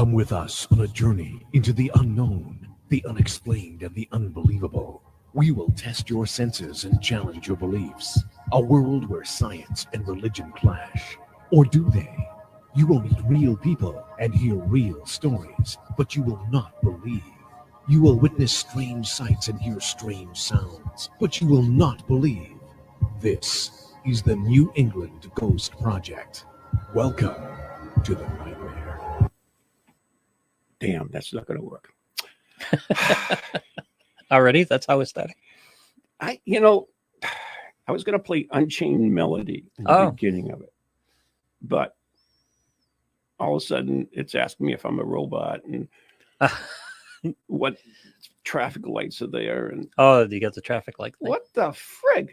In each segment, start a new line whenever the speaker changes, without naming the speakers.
Come with us on a journey into the unknown, the unexplained, and the unbelievable. We will test your senses and challenge your beliefs. A world where science and religion clash. Or do they? You will meet real people and hear real stories, but you will not believe. You will witness strange sights and hear strange sounds, but you will not believe. This is the New England Ghost Project. Welcome to the nightmare.
Damn, that's not going to work.
Already? That's how it's starting.
I was going to play Unchained Melody in the beginning of it, but all of a sudden it's asking me if I'm a robot and what traffic lights are there. And
do you get the traffic light thing?
What the frig?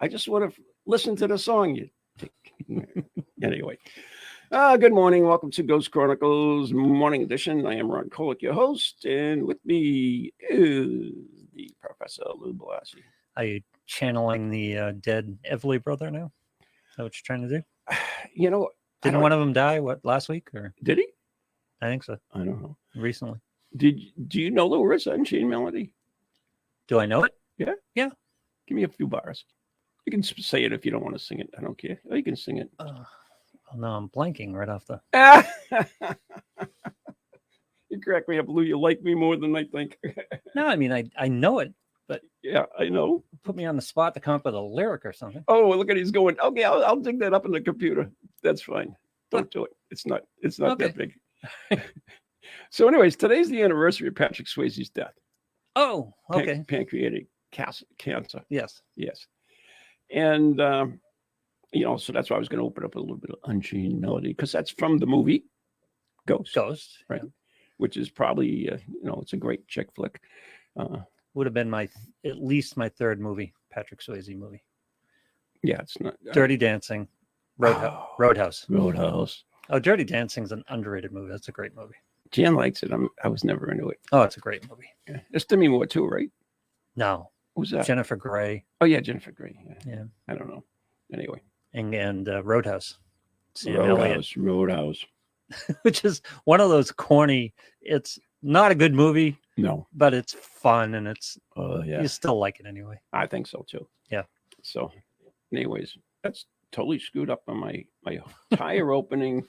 I just would have listened to the song. Anyway. Good morning. Welcome to Ghost Chronicles Morning Edition. I am Ron Kolick, your host, and with me is the Professor Lou Blassie.
Are you channeling the dead Everly brother now? Is that what you're trying to do? Didn't one of them die, last week? Or
did he?
I think so.
I don't know.
Recently.
Do you know the words Unchained Melody?
Do I know it?
Yeah?
Yeah.
Give me a few bars. You can say it if you don't want to sing it. I don't care. Or you can sing it.
No, I'm blanking right off the.
You crack me up, Lou. You like me more than I think.
No, I mean, I know it, but.
Yeah, I know.
Put me on the spot to come up with a lyric or something.
Oh, look at he's going. Okay, I'll dig that up in the computer. That's fine. Don't do it. It's not
okay.
that big. So, anyways, today's the anniversary of Patrick Swayze's death.
Oh, okay.
Pancreatic cancer.
Yes.
And, so that's why I was going to open up a little bit of Unchained Melody, because that's from the movie Ghost. Right. Yeah. Which is probably, it's a great chick flick.
Would have been at least my third movie, Patrick Swayze movie.
Yeah, it's not.
Dirty Dancing, Roadhouse.
Oh,
Dirty Dancing's an underrated movie. That's a great movie.
Jan likes it. I was never into it.
Oh, it's a great movie.
Yeah. It's Demi Moore too, right?
No.
Who's that?
Jennifer Grey.
Oh, yeah, Jennifer Grey.
Yeah.
I don't know. Anyway.
And Roadhouse.
Roadhouse.
Which is one of those corny, it's not a good movie.
No.
But it's fun and it's,
yeah.
You still like it anyway.
I think so too.
Yeah.
So, anyways, that's totally screwed up on my entire opening.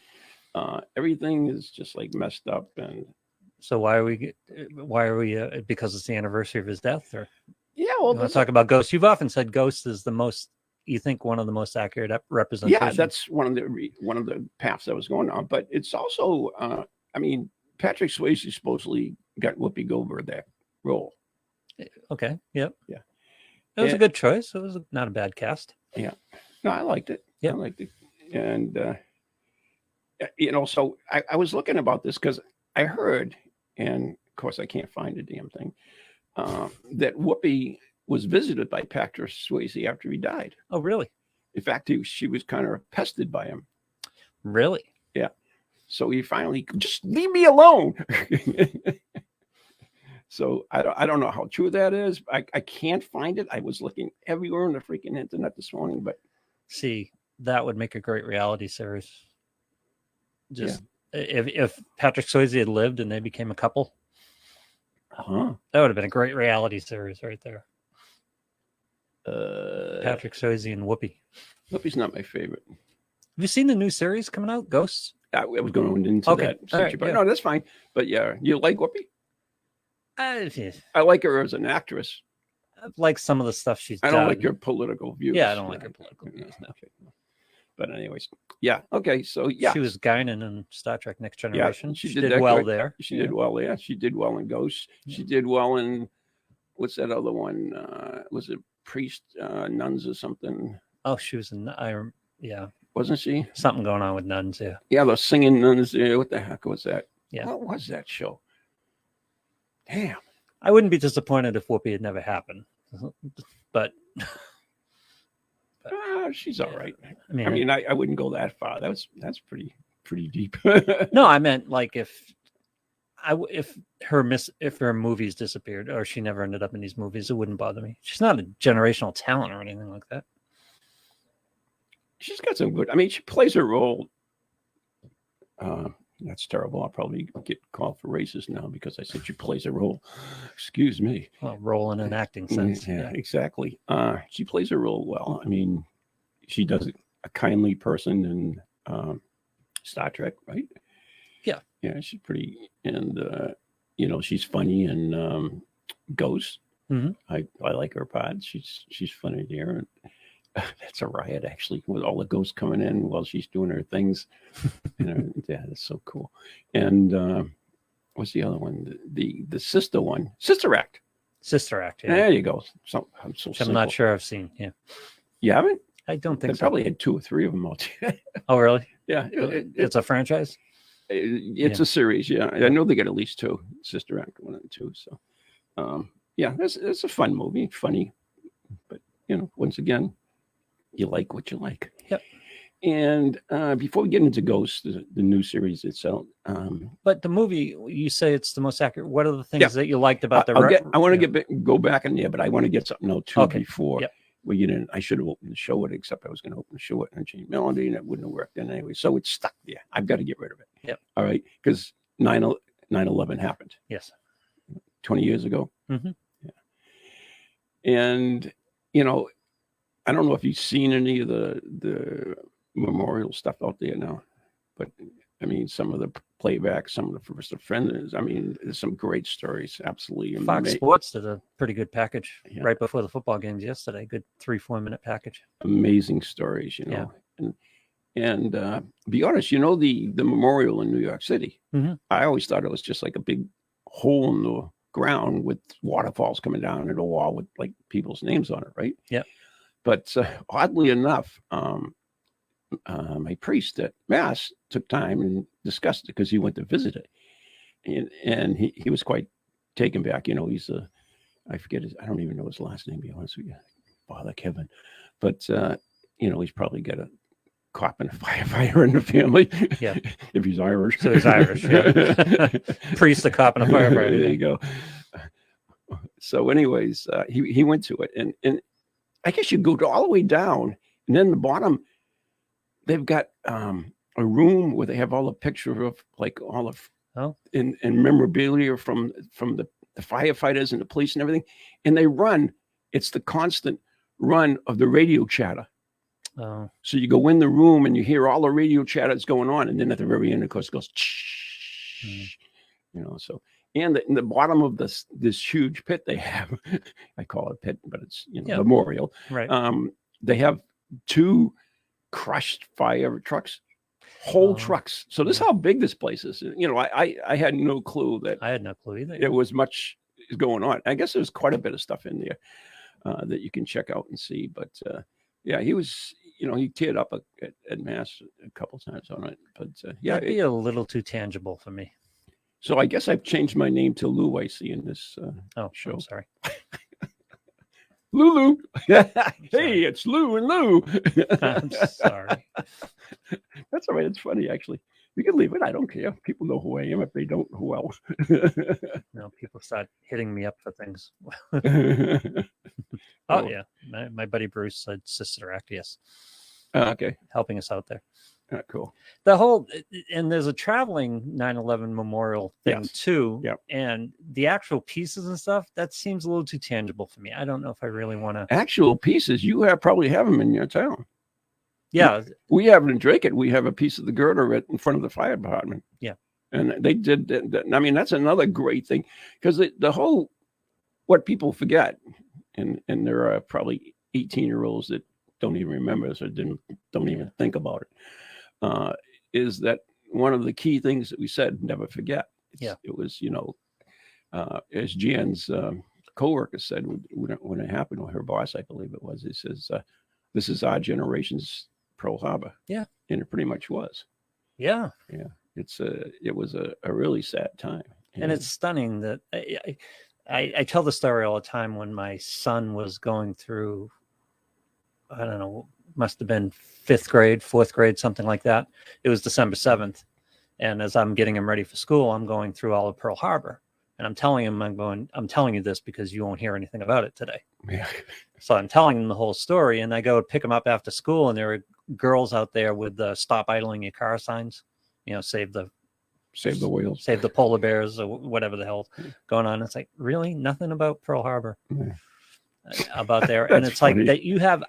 Everything is just like messed up. And
so why are we because it's the anniversary of his death, or
well,
let's talk about Ghost. You've often said Ghost is one of the most accurate representations.
Yeah, that's one of the paths I was going on, but it's also Patrick Swayze supposedly got Whoopi Goldberg that role.
Okay. Yep.
Yeah.
It was a good choice. It was not a bad cast.
Yeah. No, I liked it.
Yeah.
I liked it. And so I was looking about this because I heard, and of course I can't find a damn thing, that Whoopi was visited by Patrick Swayze after he died.
Oh, really?
In fact, she was kind of pestered by him.
Really?
Yeah. So he finally, just leave me alone. So I don't know how true that is. I can't find it. I was looking everywhere on the freaking internet this morning, but
see, that would make a great reality series. If Patrick Swayze had lived and they became a couple, that would have been a great reality series right there. Patrick Swayze and Whoopi.
Whoopi's not my favorite.
Have you seen the new series coming out, Ghosts?
I was going into that.
Right,
but no, that's fine. But yeah, you like Whoopi? I like her as an actress.
I like some of the stuff she's done.
I don't like her political views.
Yeah, I don't like her political views. No.
Okay. But anyways, yeah. Okay, so yeah.
She was Guinan in Star Trek Next Generation.
Yeah,
she did well there.
She did well there. She did well in Ghosts. Yeah. She did well in, what's that other one? Was it Priest, Nuns or something?
Oh, she was in, yeah.
Wasn't she?
Something going on with nuns, yeah.
Yeah, those singing nuns there. What the heck was that?
Yeah.
What was that show? Damn.
I wouldn't be disappointed if Whoopi had never happened. But
she's all right. I mean, I wouldn't go that far. That's pretty deep.
No, I meant like if her movies disappeared or she never ended up in these movies, it wouldn't bother me. She's not a generational talent or anything like that.
She's got some good. I mean, she plays her role. That's terrible. I'll probably get called for racist now because I said she plays a role. Excuse me.
Well, role in an acting sense.
Yeah, exactly. She plays a role well. I mean, she does a kindly person in Star Trek, right?
Yeah.
Yeah, she's pretty, and she's funny in Ghost.
Mhm.
I like her pod. She's funny there. And that's a riot, actually, with all the ghosts coming in while she's doing her things. Yeah, that's so cool. And what's the other one? The sister one, Sister Act.
Sister Act. Yeah.
There you go. So I'm so.
Which I'm not sure I've seen. Yeah.
You haven't?
I don't think
They
so.
probably had 2 or 3 of them out there.
Oh, really?
Yeah,
It's a franchise.
It's a series. Yeah, I know they got at least 2. Sister Act 1 and 2. So, yeah, it's a fun movie. Funny, but once again, you like what you like.
Yep.
And before we get into Ghost, the new series itself.
But the movie, you say it's the most accurate. What are the things that you liked about the?
I want to go back in there, but I want to get something else too before.
Yep.
Well, I should have opened the show with it, except I was going to open the show with and change melody, and it wouldn't have worked then anyway. So it's stuck there. I've got to get rid of it.
Yep.
All right, because 9/11 happened.
Yes.
20 years ago.
Mm-hmm.
Yeah. And I don't know if you've seen any of the memorial stuff out there now, but I mean, some of the playback, some of the first offenders. I mean, there's some great stories. Absolutely.
Fox Sports did a pretty good package right before the football games yesterday. Good 3-4 minute package.
Amazing stories, And be honest, the memorial in New York City.
Mm-hmm.
I always thought it was just like a big hole in the ground with waterfalls coming down at a wall with like people's names on it, right?
Yeah.
But oddly enough, my priest at Mass took time and discussed it because he went to visit it, and he was quite taken back. He's I forget I don't even know his last name, to be honest with you, Father Kevin, but he's probably got a cop and a firefighter in the family.
Yeah,
if he's Irish.
So he's Irish. Yeah. Priest, a cop, and a firefighter.
There you go. So, anyways, he went to it, and I guess you go all the way down, and then the bottom, they've got a room where they have all the picture of like all of and memorabilia from the firefighters and the police and everything, and they run. It's the constant run of the radio chatter.
Oh.
So you go in the room and you hear all the radio chatter that's going on, and then at the very end, of course, it goes, So and in the bottom of this huge pit they have, I call it pit, but it's memorial.
Right.
They have 2 crushed fire trucks, whole trucks. So this is how big this place is. I had no clue that.
I had no clue either.
There was much going on. I guess there's quite a bit of stuff in there that you can check out and see. But he was, he teared up at Mass a couple times on it. But
it'd be a little too tangible for me.
So I guess I've changed my name to Lou. I see in this show.
I'm sorry.
Lulu. Hey, it's Lou and Lou.
I'm sorry.
That's all right. It's funny, actually. You can leave it. I don't care. People know who I am. If they don't, who else?
People start hitting me up for things. Yeah. My buddy Bruce said Sister Act. Yes.
Okay.
Helping us out there.
Cool.
The whole, and there's a traveling 9/11 memorial thing too.
Yeah.
And the actual pieces and stuff, that seems a little too tangible for me. I don't know if I really want to.
Actual pieces, you probably have them in your town.
Yeah.
We have it in Drake. We have a piece of the girder right in front of the fire department.
Yeah.
And they did that. I mean, that's another great thing because the whole, what people forget, and there are probably 18-year-olds that don't even remember this or don't even think about it, is that one of the key things that we said, never forget. It was, as Jan's co-worker said when it happened, or her boss, I believe it was, he says, this is our generation's Pearl Harbor.
Yeah.
And it pretty much was.
Yeah.
Yeah. It was a really sad time.
And it's stunning that I tell the story all the time when my son was going through, I don't know, must have been 5th grade, 4th grade, something like that. It was December 7th. And as I'm getting him ready for school, I'm going through all of Pearl Harbor. And I'm telling him, I'm telling you this because you won't hear anything about it today.
Yeah.
So I'm telling him the whole story, and I go pick him up after school, and there are girls out there with the stop idling your car signs, save the
Save the whales.
save the polar bears or whatever the hell going on. It's like, really nothing about Pearl Harbor
Yeah.
about there. And
That's
it's
funny.
like that you have,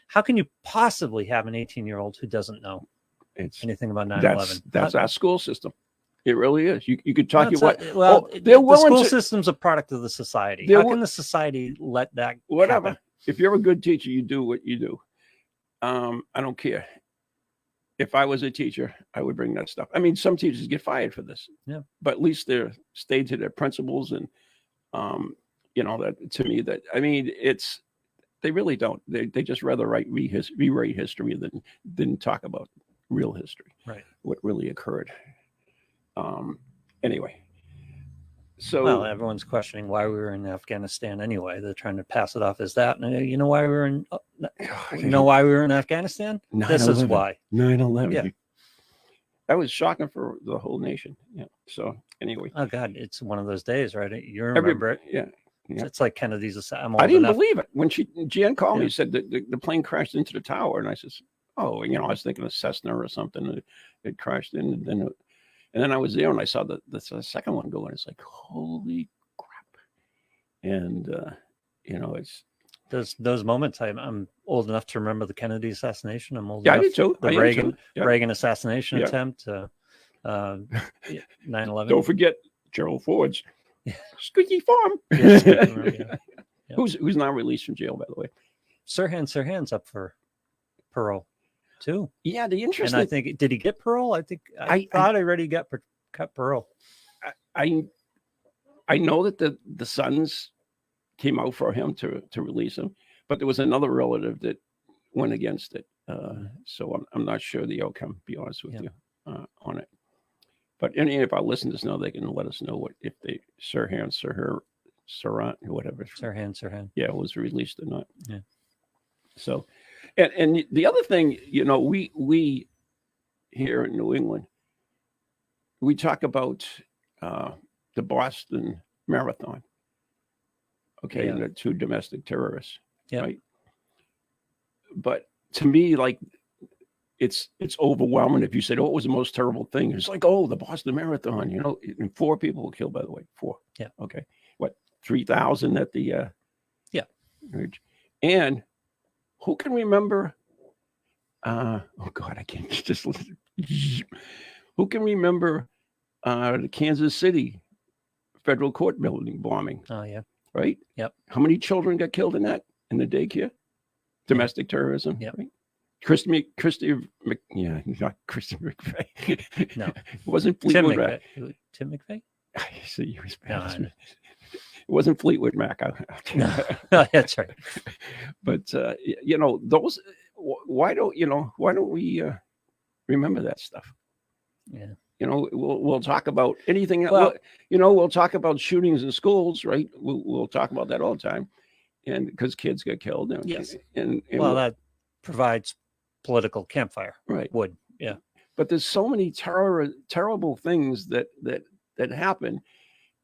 how can you possibly have an 18-year-old who doesn't know
It's
anything about 9/11?
that's our school system. It really is. You could talk
That's
you what.
well,
they're
the
willing
school
to
system's a product of the society.
They're
How
wi-
can the society let that
whatever.
happen?
If you're a good teacher, you do what you do. I don't care. If I was a teacher, I would bring that stuff. I mean, some teachers get fired for this.
Yeah.
But at least they're stayed to their principles, and that to me, that I mean, they really don't. They just rather rewrite history than talk about real history.
Right.
What really occurred. Anyway. So
Well, everyone's questioning why we were in Afghanistan anyway. They're trying to pass it off as that. And you know why we were in? You know why we were in Afghanistan? This is
9/11.
why.
9/11.
Yeah.
That was shocking for the whole nation. Yeah. So anyway,
Oh God, it's one of those days, right? You remember it?
Yeah. Yeah.
It's like Kennedy's. I'm
I
old
didn't
enough.
believe it when Jan called me
Yeah.
and said that the plane crashed into the tower, and I says, "Oh, I was thinking of Cessna or something. It crashed in, and then I was there and I saw the second one go, and it's like, holy crap!" And it's
Those moments. I'm old enough to remember the Kennedy assassination. I'm old
yeah, I
enough.
did too.
The
I am
Reagan
too. Yeah.
Reagan assassination
Yeah.
attempt. 9/11.
Don't forget Gerald Ford's squeaky farm.
Yes, I remember, yeah. Yeah.
Who's now released from jail, by the way.
Sirhan's up for parole too.
Yeah, the
And
interesting.
I think, did he get parole? I think
I
thought I already got cut parole.
I know that the sons came out for him to release him, but there was another relative that went against it. So I'm not sure the outcome, to be honest with you, on it. But any of our listeners know, they can let us know if they Sirhan, whatever.
Sirhan.
Yeah, was released or not.
Yeah.
So, and the other thing, we here in New England, we talk about the Boston Marathon. Okay,
Yeah.
and the 2 domestic terrorists.
Yeah.
Right. But to me, like, it's overwhelming if you said, "Oh, what was the most terrible thing?" It's like, "Oh, the Boston Marathon." And 4 people were killed, by the way. 4.
Yeah.
Okay. What, 3,000 at the
Yeah.
And who can remember? Oh God, I can't just listen. Who can remember the Kansas City federal court building bombing?
Oh yeah.
Right.
Yep.
How many children got killed in the daycare? Domestic terrorism.
Yep.
Right? Not Christy McVeigh.
No.
It wasn't
Tim
Fleetwood Mac.
McVeigh. Tim McVeigh?
So you was
No,
bad.
I know.
It wasn't Fleetwood Mac.
No, that's right.
But those. Why don't we remember that stuff?
Yeah.
We'll talk about anything.
Well-
We'll talk about shootings in schools, right? We'll talk about that all the time, and because kids get killed.
Yes.
And
Well, that provides political campfire
right.
wood. Yeah.
But there's so many terrible things that happen,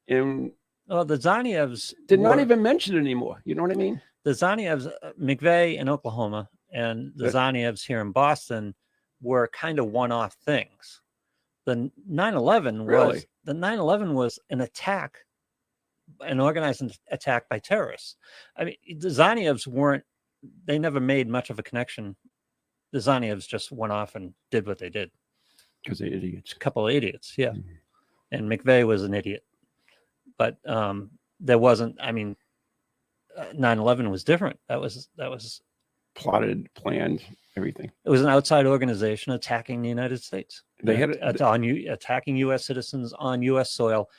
and
Well, the Zanievs
they're not even mentioned anymore. You know what I mean?
the Zanievs, McVeigh in Oklahoma and the Zanievs here in Boston were kind of one-off things. The 9/11
Really?
was an attack, an organized attack by terrorists. I mean, the Zanievs they never made much of a connection. The Zanievs just went off and did what they did.
Because they're idiots.
A couple of idiots, yeah.
Mhm.
And McVeigh was an idiot. But there wasn't, 9/11 was different. That was
Plotted, planned, everything.
it was an outside organization attacking the United States.
They had
attacking U.S. citizens on U.S. soil,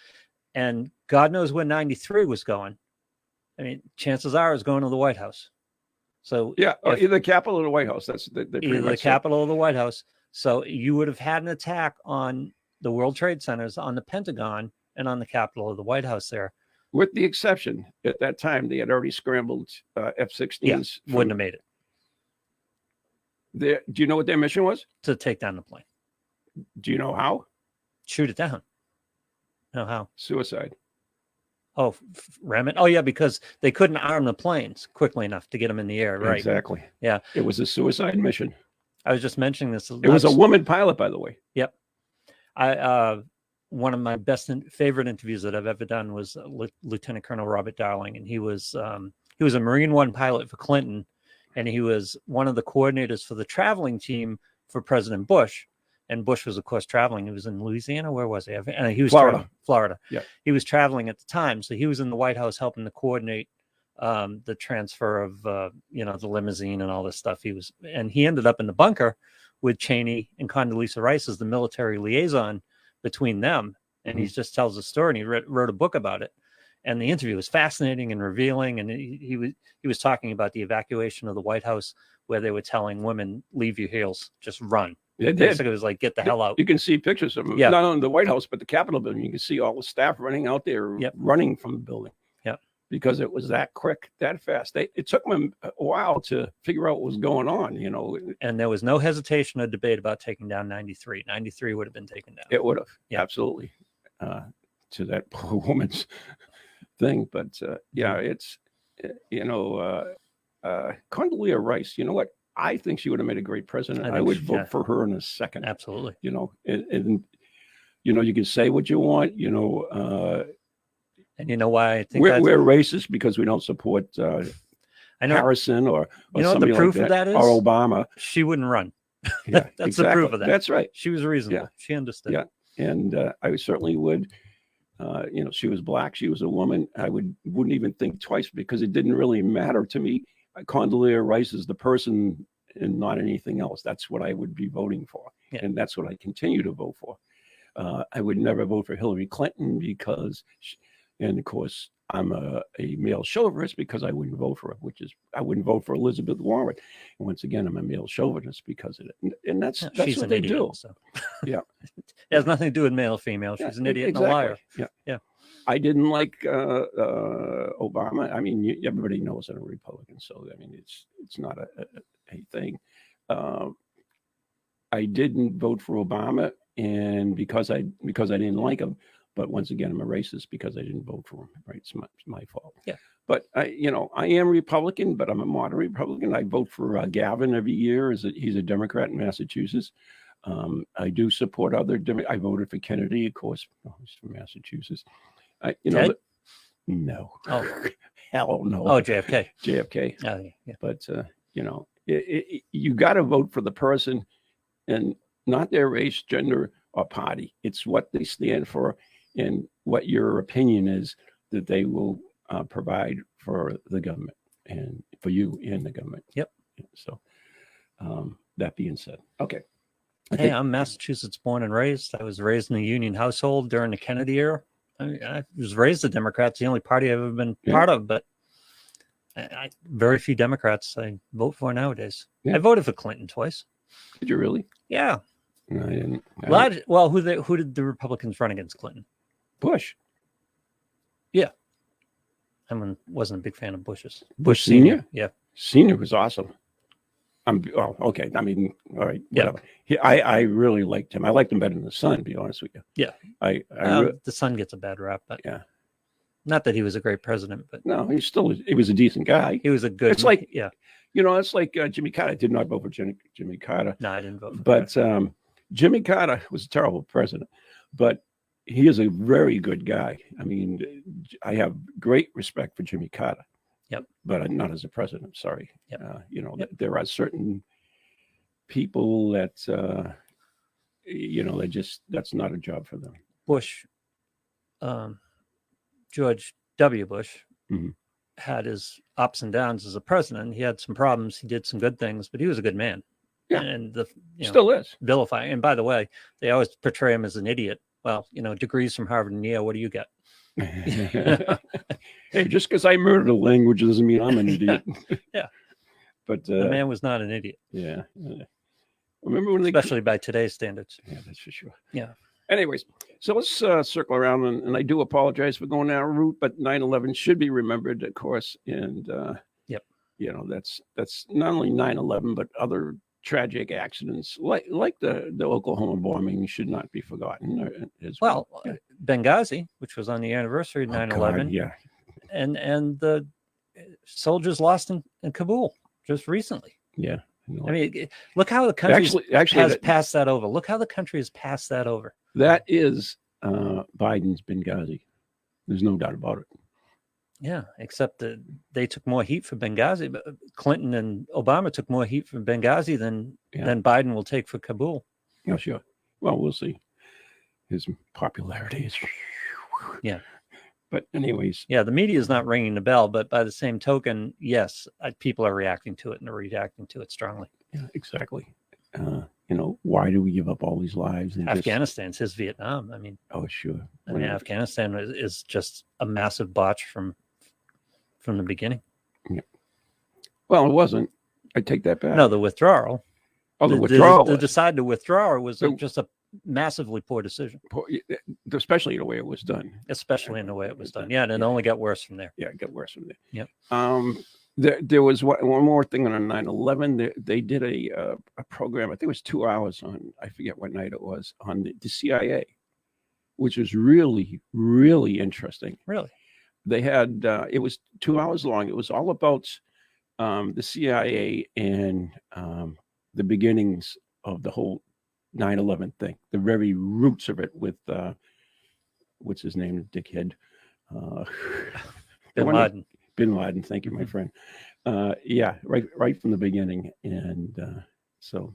and God knows where 93 was going. I mean, chances are it's going to the White House. So
either the Capitol or the White House. That's
either the Capitol or the White House. So you would have had an attack on the World Trade Centers, on the Pentagon, and on the Capitol or the White House there.
With the exception, at that time, they had already scrambled F-16s.
Wouldn't have made it
Do you know what their mission was?
to take down the plane.
Do you know how?
Shoot it down. No, how?
Suicide.
Oh, ram it. Oh, yeah, because they couldn't arm the planes quickly enough to get them in the air. Right.
Exactly.
Yeah.
It was a suicide mission.
I was just mentioning this.
It was a woman pilot, by the way.
Yep. one of my favorite interviews that I've ever done was Lieutenant Colonel Robert Darling, and he was a Marine One pilot for Clinton, and he was one of the coordinators for the traveling team for President Bush. And Bush was, of course, traveling. He was in Louisiana. Where was he? He was Florida.
Yeah,
he was traveling at the time, so he was in the White House helping to coordinate the transfer of the limousine and all this stuff. He ended up in the bunker with Cheney and Condoleezza Rice as the military liaison between them. And he just tells the story, and he wrote a book about it. And the interview was fascinating and revealing. And he was talking about the evacuation of the White House, where they were telling women, "Leave your heels, just run." Basically, it was like, get the hell out.
You can see pictures of them, not only the White House, but the Capitol building. You can see all the staff running out there, running from the building.
Yeah.
Because it was that quick, that fast. It took them a while to figure out what was going on,
And there was no hesitation or debate about taking down 93. 93 would have been taken down.
It would have, absolutely, to that poor woman's thing. But it's, Condoleezza Rice, you know what? I think she would have made a great president. I would vote for her in a second.
Absolutely.
And you can say what you want,
and you know why I think
we're racist because we don't support Harrison or
what the proof of that is?
Or Obama.
She wouldn't run.
Yeah,
that's
exactly.
the proof of that.
That's right.
She was reasonable.
Yeah.
She understood.
Yeah. And I certainly would. She was black. She was a woman. I wouldn't even think twice because it didn't really matter to me. Condoleezza Rice is the person and not anything else. That's what I would be voting for. Yeah. And that's what I continue to vote for. I would never vote for Hillary Clinton because, and of course, I'm a male chauvinist because I wouldn't vote for her, I wouldn't vote for Elizabeth Warren. And once again, I'm a male chauvinist because of it. And that's what they do.
So.
Yeah.
It has nothing to do with male or female. She's an idiot and a liar.
Yeah.
Yeah.
I didn't like Obama. I mean, everybody knows I'm a Republican, so I mean, it's not a thing. I didn't vote for Obama, and because I didn't like him. But once again, I'm a racist because I didn't vote for him. Right? It's my fault.
Yeah.
But I am Republican, but I'm a moderate Republican. I vote for Gavin every year. He's a Democrat in Massachusetts. I do support other. I voted for Kennedy, of course. He's from Massachusetts. No.
Oh,
hell no.
Oh, JFK.
JFK.
Oh, yeah.
But you got to vote for the person, and not their race, gender, or party. It's what they stand for, and what your opinion is that they will provide for the government and for you and the government.
Yep.
So, that being said, okay.
I'm Massachusetts born and raised. I was raised in a union household during the Kennedy era. I was raised a Democrat. It's the only party I've ever been part of, but very few Democrats I vote for nowadays. Yeah. I voted for Clinton twice.
Did you really?
Yeah.
No, I didn't.
Well, who did the Republicans run against Clinton?
Bush.
Yeah. I wasn't a big fan of Bush's.
Bush Senior?
Yeah.
Senior was awesome. Okay. I mean, all right. Whatever. Yeah. I really liked him. I liked him better than the son, to be honest with you.
Yeah. The son gets a bad rap, but
yeah.
Not that he was a great president, but
no, he was a decent guy.
He was a good.
It's like,
yeah.
It's like Jimmy Carter. I did not vote for Jimmy Carter.
No, I didn't vote for
But Jimmy Carter was a terrible president, but he is a very good guy. I mean, I have great respect for Jimmy Carter.
Yep.
But not as a president. Sorry.
Yep.
There are certain people that, that's not a job for them.
Bush, George W. Bush,
mm-hmm.
had his ups and downs as a president. He had some problems. He did some good things, but he was a good man.
Yeah.
And
still is.
Vilifying. And by the way, they always portray him as an idiot. Well, degrees from Harvard and Yale. What do you get?
Hey, just because I murdered a language doesn't mean I'm an idiot.
Yeah.
But
the man was not an idiot.
Yeah. Remember when
especially by today's standards.
Yeah, that's for sure.
Yeah.
Anyways, so let's circle around, and I do apologize for going down a route, but 9/11 should be remembered, of course. And
yep.
That's not only 9/11, but other tragic accidents like the Oklahoma bombing should not be forgotten as well.
Benghazi, which was on the anniversary of 9/11.
Yeah.
And the soldiers lost in Kabul just recently.
Yeah.
I mean, look how the country has passed that over. Look how the country has passed that over.
That is Biden's Benghazi. There's no doubt about it.
Yeah, except that they took more heat for Benghazi. But Clinton and Obama took more heat for Benghazi than Biden will take for Kabul.
Yeah, sure. Well, we'll see. His popularity is.
Yeah.
But anyways.
Yeah, the media is not ringing the bell, but by the same token, yes, people are reacting to it and they're reacting to it strongly.
Yeah, exactly. Why do we give up all these lives?
Afghanistan's his Vietnam. I mean,
oh, sure.
I mean, Afghanistan is just a massive botch from the beginning.
Yeah. Well, it wasn't. I take that back.
No, the withdrawal.
Oh, the withdrawal.
The decide to withdraw was just a massively poor decision.
Especially the way it was done.
Especially in the way it was done. Yeah, and it only got worse from there.
Yeah, it got worse from there.
Yep.
There was one more thing on 9/11. They did a program. I think it was 2 hours on. I forget what night it was on the CIA, which was really, really interesting.
Really,
they had it was 2 hours long. It was all about the CIA and the beginnings of the whole 9/11 thing, the very roots of it. With what's his name, dickhead,
Bin Laden.
Bin Laden, thank you, my friend. Right from the beginning, and so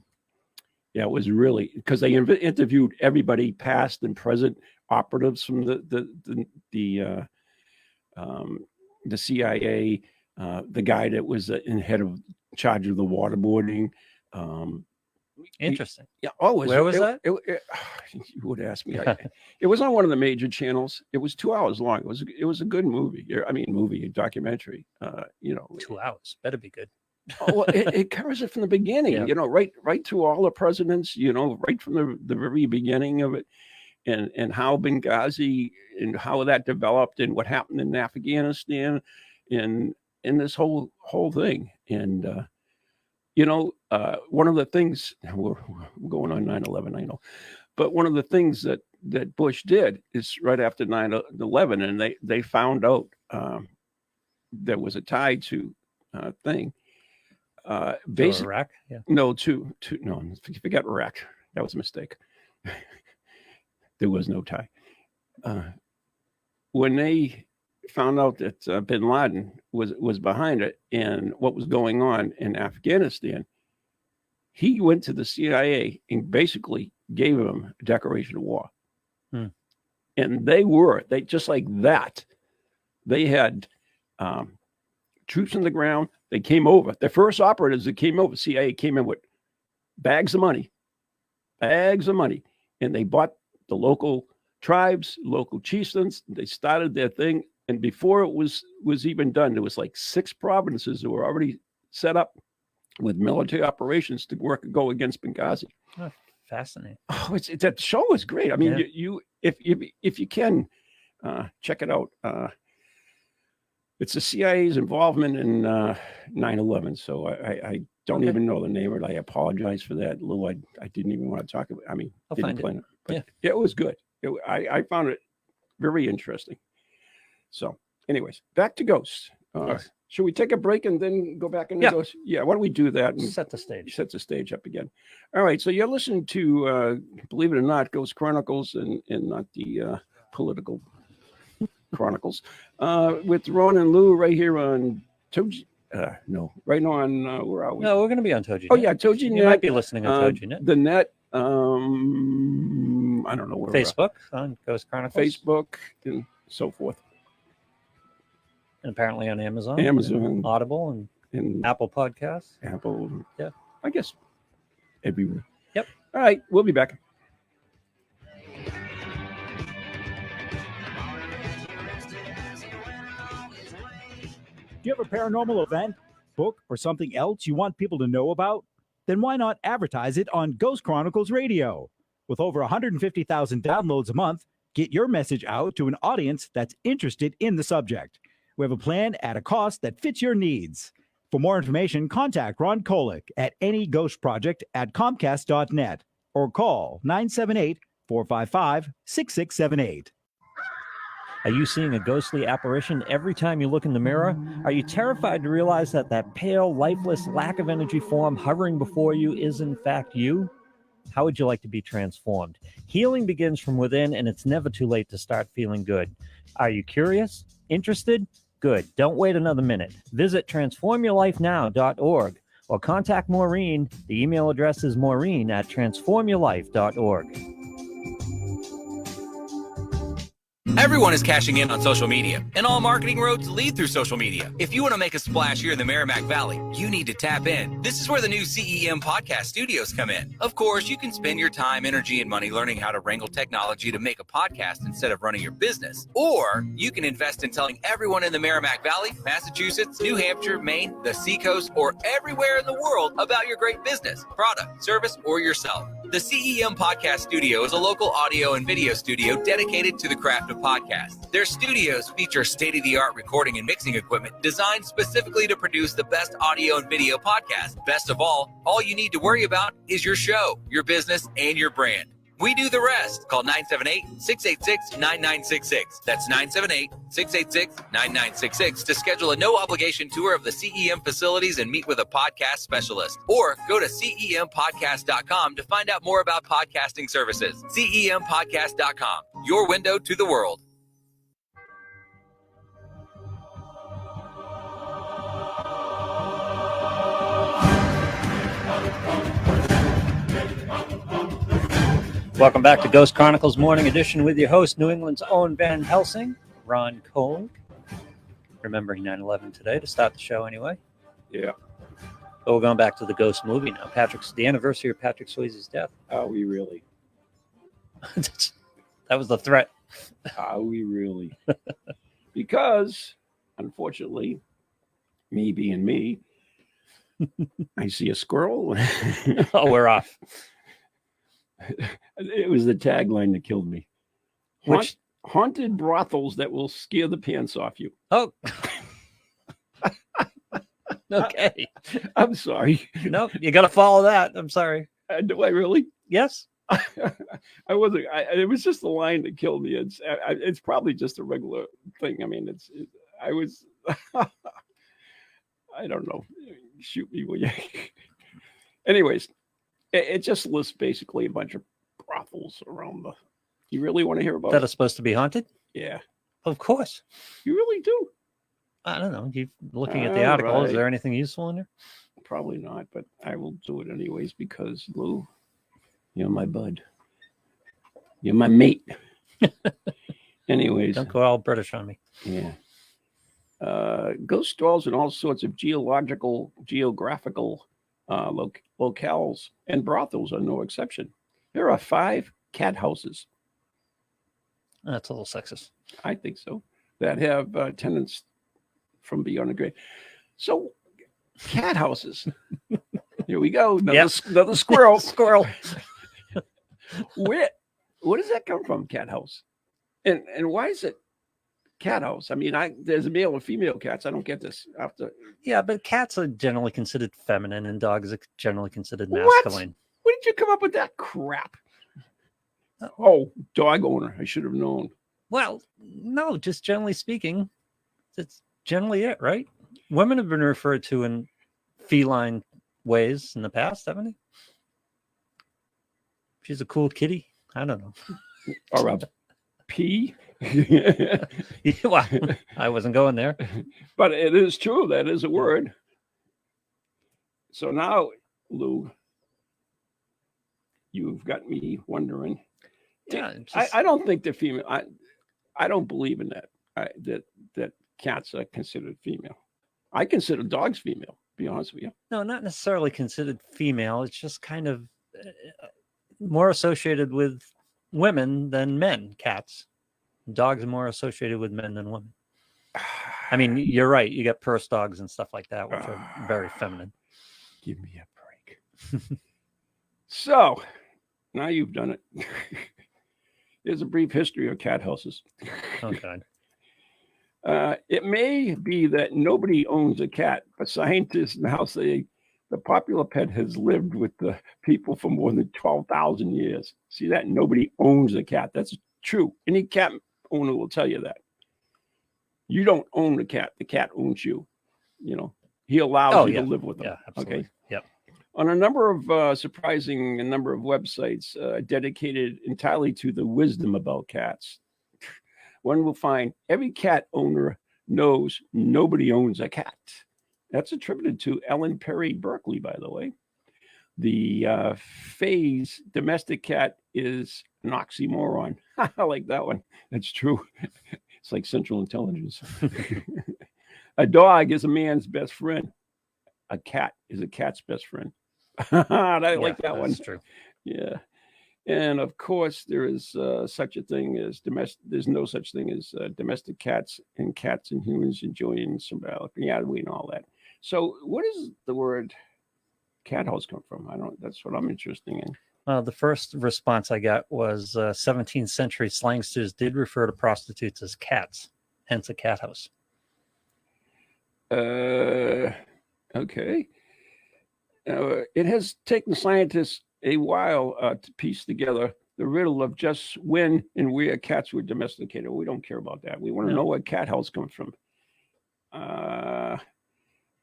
it was really because they interviewed everybody, past and present operatives from the CIA, the guy that was in head of charge of the waterboarding.
Interesting.
Where
was that?
You would ask me. It was on one of the major channels. It was 2 hours long. It was a good movie. I mean, documentary.
2 hours better be good.
It covers it from the beginning. Yeah. Right through all the presidents. Right from the very beginning of it, and how Benghazi and how that developed and what happened in Afghanistan, and this whole thing. And one of the things, we're going on 9/11, I know, but one of the things that Bush did is right after 9/11, and they found out there was a tie to thing.
Basically, Iraq? Yeah.
No, no, forget Iraq. That was a mistake. There was no tie. When they found out that Bin Laden was behind it and what was going on in Afghanistan, he went to the CIA and basically gave them a declaration of war. And they just like that. They had troops on the ground. They came over. The first operatives that came over, CIA came in with bags of money, and they bought the local tribes, local chieftains. They started their thing. And before it was even done, there was like 6 provinces that were already set up with military operations to go against Benghazi.
Oh, fascinating.
Oh, that show is great. I mean, you if you can check it out. It's the CIA's involvement in 9/11. So I don't even know the name of it. I apologize for that, Lou. I didn't even want to talk about it. I mean, didn't plan it. But it was good. I found it very interesting. So, anyways, back to Ghosts. Should we take a break and then go back into Ghosts? Yeah, why don't we do that and
set the stage
up again? All right, so you're listening to, believe it or not, Ghost Chronicles and not the political Chronicles with Ron and Lou right here on Toji. Right now on where are we?
No, we're going to be on Toji.
Oh yeah, Toji Net.
You might be listening on Toji Net.
The net. I don't know where.
Facebook on Ghost Chronicles.
Facebook and so forth.
And apparently on Amazon,
and
Audible, and Apple Podcasts.
Yeah, I guess everywhere.
Yep.
All right, we'll be back.
Do you have a paranormal event, book, or something else you want people to know about? Then why not advertise it on Ghost Chronicles Radio? With over 150,000 downloads a month, get your message out to an audience that's interested in the subject. We have a plan at a cost that fits your needs. For more information, contact Ron Kolick at anyghostproject@comcast.net or call 978-455-6678.
Are you seeing a ghostly apparition every time you look in the mirror? Are you terrified to realize that pale, lifeless, lack of energy form hovering before you is in fact you? How would you like to be transformed? Healing begins from within, and it's never too late to start feeling good. Are you curious? Interested? Good. Don't wait another minute. Visit transformyourlifenow.org or contact Maureen. The email address is maureen@transformyourlife.org.
Everyone is cashing in on social media, and all marketing roads lead through social media. If you want to make a splash here in the Merrimack Valley, you need to tap in. This is where the new CEM podcast studios come in. Of course, you can spend your time, energy, and money learning how to wrangle technology to make a podcast instead of running your business. Or you can invest in telling everyone in the Merrimack Valley, Massachusetts, New Hampshire, Maine, the Seacoast, or everywhere in the world about your great business, product, service, or yourself. The CEM Podcast Studio is a local audio and video studio dedicated to the craft of podcasts. Their studios feature state-of-the-art recording and mixing equipment designed specifically to produce the best audio and video podcasts. Best of all you need to worry about is your show, your business, and your brand. We do the rest. Call 978-686-9966. That's 978-686-9966 to schedule a no-obligation tour of the CEM facilities and meet with a podcast specialist. Or go to CEMpodcast.com to find out more about podcasting services. CEMpodcast.com, your window to the world.
Welcome back to Ghost Chronicles Morning Edition with your host, New England's own Van Helsing, Ron Kohling. Remembering 9/11 today to start the show anyway.
Yeah.
But we're going back to the Ghost movie now. The anniversary of Patrick Swayze's death.
Are we really?
That was the threat.
Are we really? Because, unfortunately, me being me, I see a squirrel.
Oh, we're off.
It was the tagline that killed me. Haunted brothels that will scare the pants off you.
Oh. Okay.
I'm sorry.
No, you got to follow that. I'm sorry.
Do I really?
Yes.
I wasn't. It was just the line that killed me. It's probably just a regular thing. I mean, I was. I don't know. Shoot me, will you? Anyways, it just lists basically a bunch of brothels around the. You really want to hear about
that
it?
are supposed to be haunted?
Yeah.
Of course.
You really do?
I don't know. You looking at the article?
Right.
Is there anything useful in there?
Probably not, but I will do it anyways because Lou, you're my bud. You're my mate. Anyways.
Don't go all British on me.
Yeah. Ghost dwells in all sorts of geographical locales, and brothels are no exception. There are 5 cat houses.
That's a little sexist.
I think so. That have tenants from beyond the grave. So, cat houses. Here we go. Another squirrel.
Squirrel.
Where does that come from? Cat house. And why is it cat house? I mean, there's a male and female cats. I don't get this.
Yeah, but cats are generally considered feminine, and dogs are generally considered masculine.
When did you come up with that crap? Oh, dog owner. I should have known.
Well, no, just generally speaking, that's generally it, right? Women have been referred to in feline ways in the past, haven't they? She's a cool kitty. I don't know.
Or a pea.
Well, I wasn't going there.
But it is true. That is a word. So now, Lou, you've got me wondering.
Yeah,
I don't think they're female. I don't believe in that. That cats are considered female. I consider dogs female, to be honest with you.
No, not necessarily considered female. It's just kind of more associated with women than men, cats. Dogs are more associated with men than women. I mean, you're right. You get purse dogs and stuff like that, which are very feminine.
Give me a break. So, now you've done it. Here's a brief history of cat houses.
Oh, God.
It may be that nobody owns a cat, but scientists now say the popular pet has lived with the people for more than 12,000 years. See that? Nobody owns a cat. That's true. Any cat owner will tell you that. You don't own the cat. The cat owns you. You know, he allows you to live with him.
Yeah, absolutely.
Okay.
Yep.
On a number of surprising number of websites dedicated entirely to the wisdom about cats, one will find every cat owner knows nobody owns a cat. That's attributed to Ellen Perry Berkeley, by the way. The phase domestic cat is an oxymoron. I like that one. That's true. It's like Central Intelligence. A dog is a man's best friend. A cat is a cat's best friend. I like that one.
That's true.
Yeah. And of course, there is such a thing as domestic. There's no such thing as domestic cats and humans enjoying symbiotic reality and all that. So, what does the word cat house come from? I don't. That's what I'm interested in.
The first response I got was 17th century slangsters did refer to prostitutes as cats, hence a cat house.
Okay. It has taken scientists a while to piece together the riddle of just when and where cats were domesticated. We don't care about that. We want to know where cat house comes from.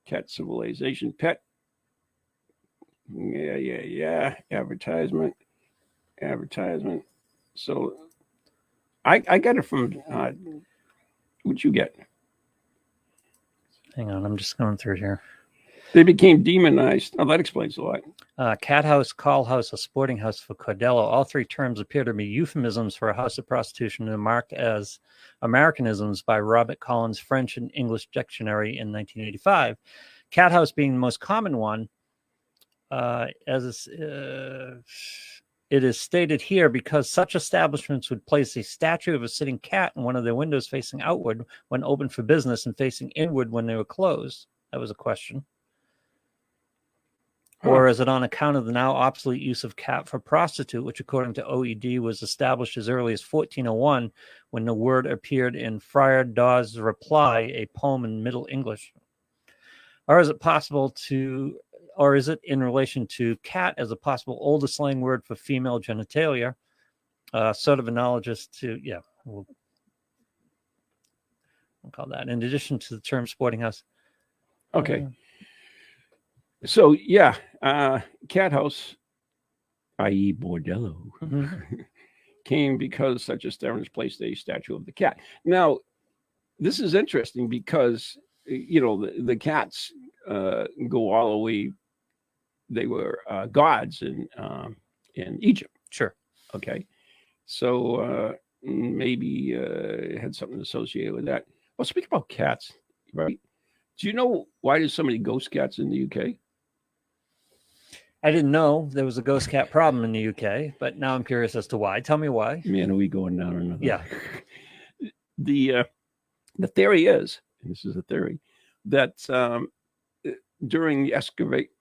Cat civilization, pet. Yeah. Advertisement. So I got it from, what'd you get?
Hang on, I'm just going through here.
They became demonized. Oh, that explains a lot.
Cat house, call house, a sporting house for Cordello. All three terms appear to be euphemisms for a house of prostitution and marked as Americanisms by Robert Collins' French and English Dictionary in 1985. Cat house being the most common one, it is stated here because such establishments would place a statue of a sitting cat in one of their windows facing outward when open for business and facing inward when they were closed. That was a question. Or is it on account of the now obsolete use of cat for prostitute, which according to OED was established as early as 1401 when the word appeared in Friar Dawes' Reply, a poem in Middle English? Or is it in relation to cat as a possible older slang word for female genitalia? Sort of analogous to, we'll call that. In addition to the term sporting house.
Okay. So, cat house, i.e. bordello, came because such establishment placed a statue of the cat. Now, this is interesting because, the cats go all the way. They were gods in Egypt.
Sure.
Okay. So maybe it had something associated with that. Well, speak about cats, right? Do you know why there's so many ghost cats in the UK?
I didn't know there was a ghost cat problem in the UK, but now I'm curious as to why. Tell me why.
Man, are we going down another?
Yeah.
The theory is, and this is a theory, that during the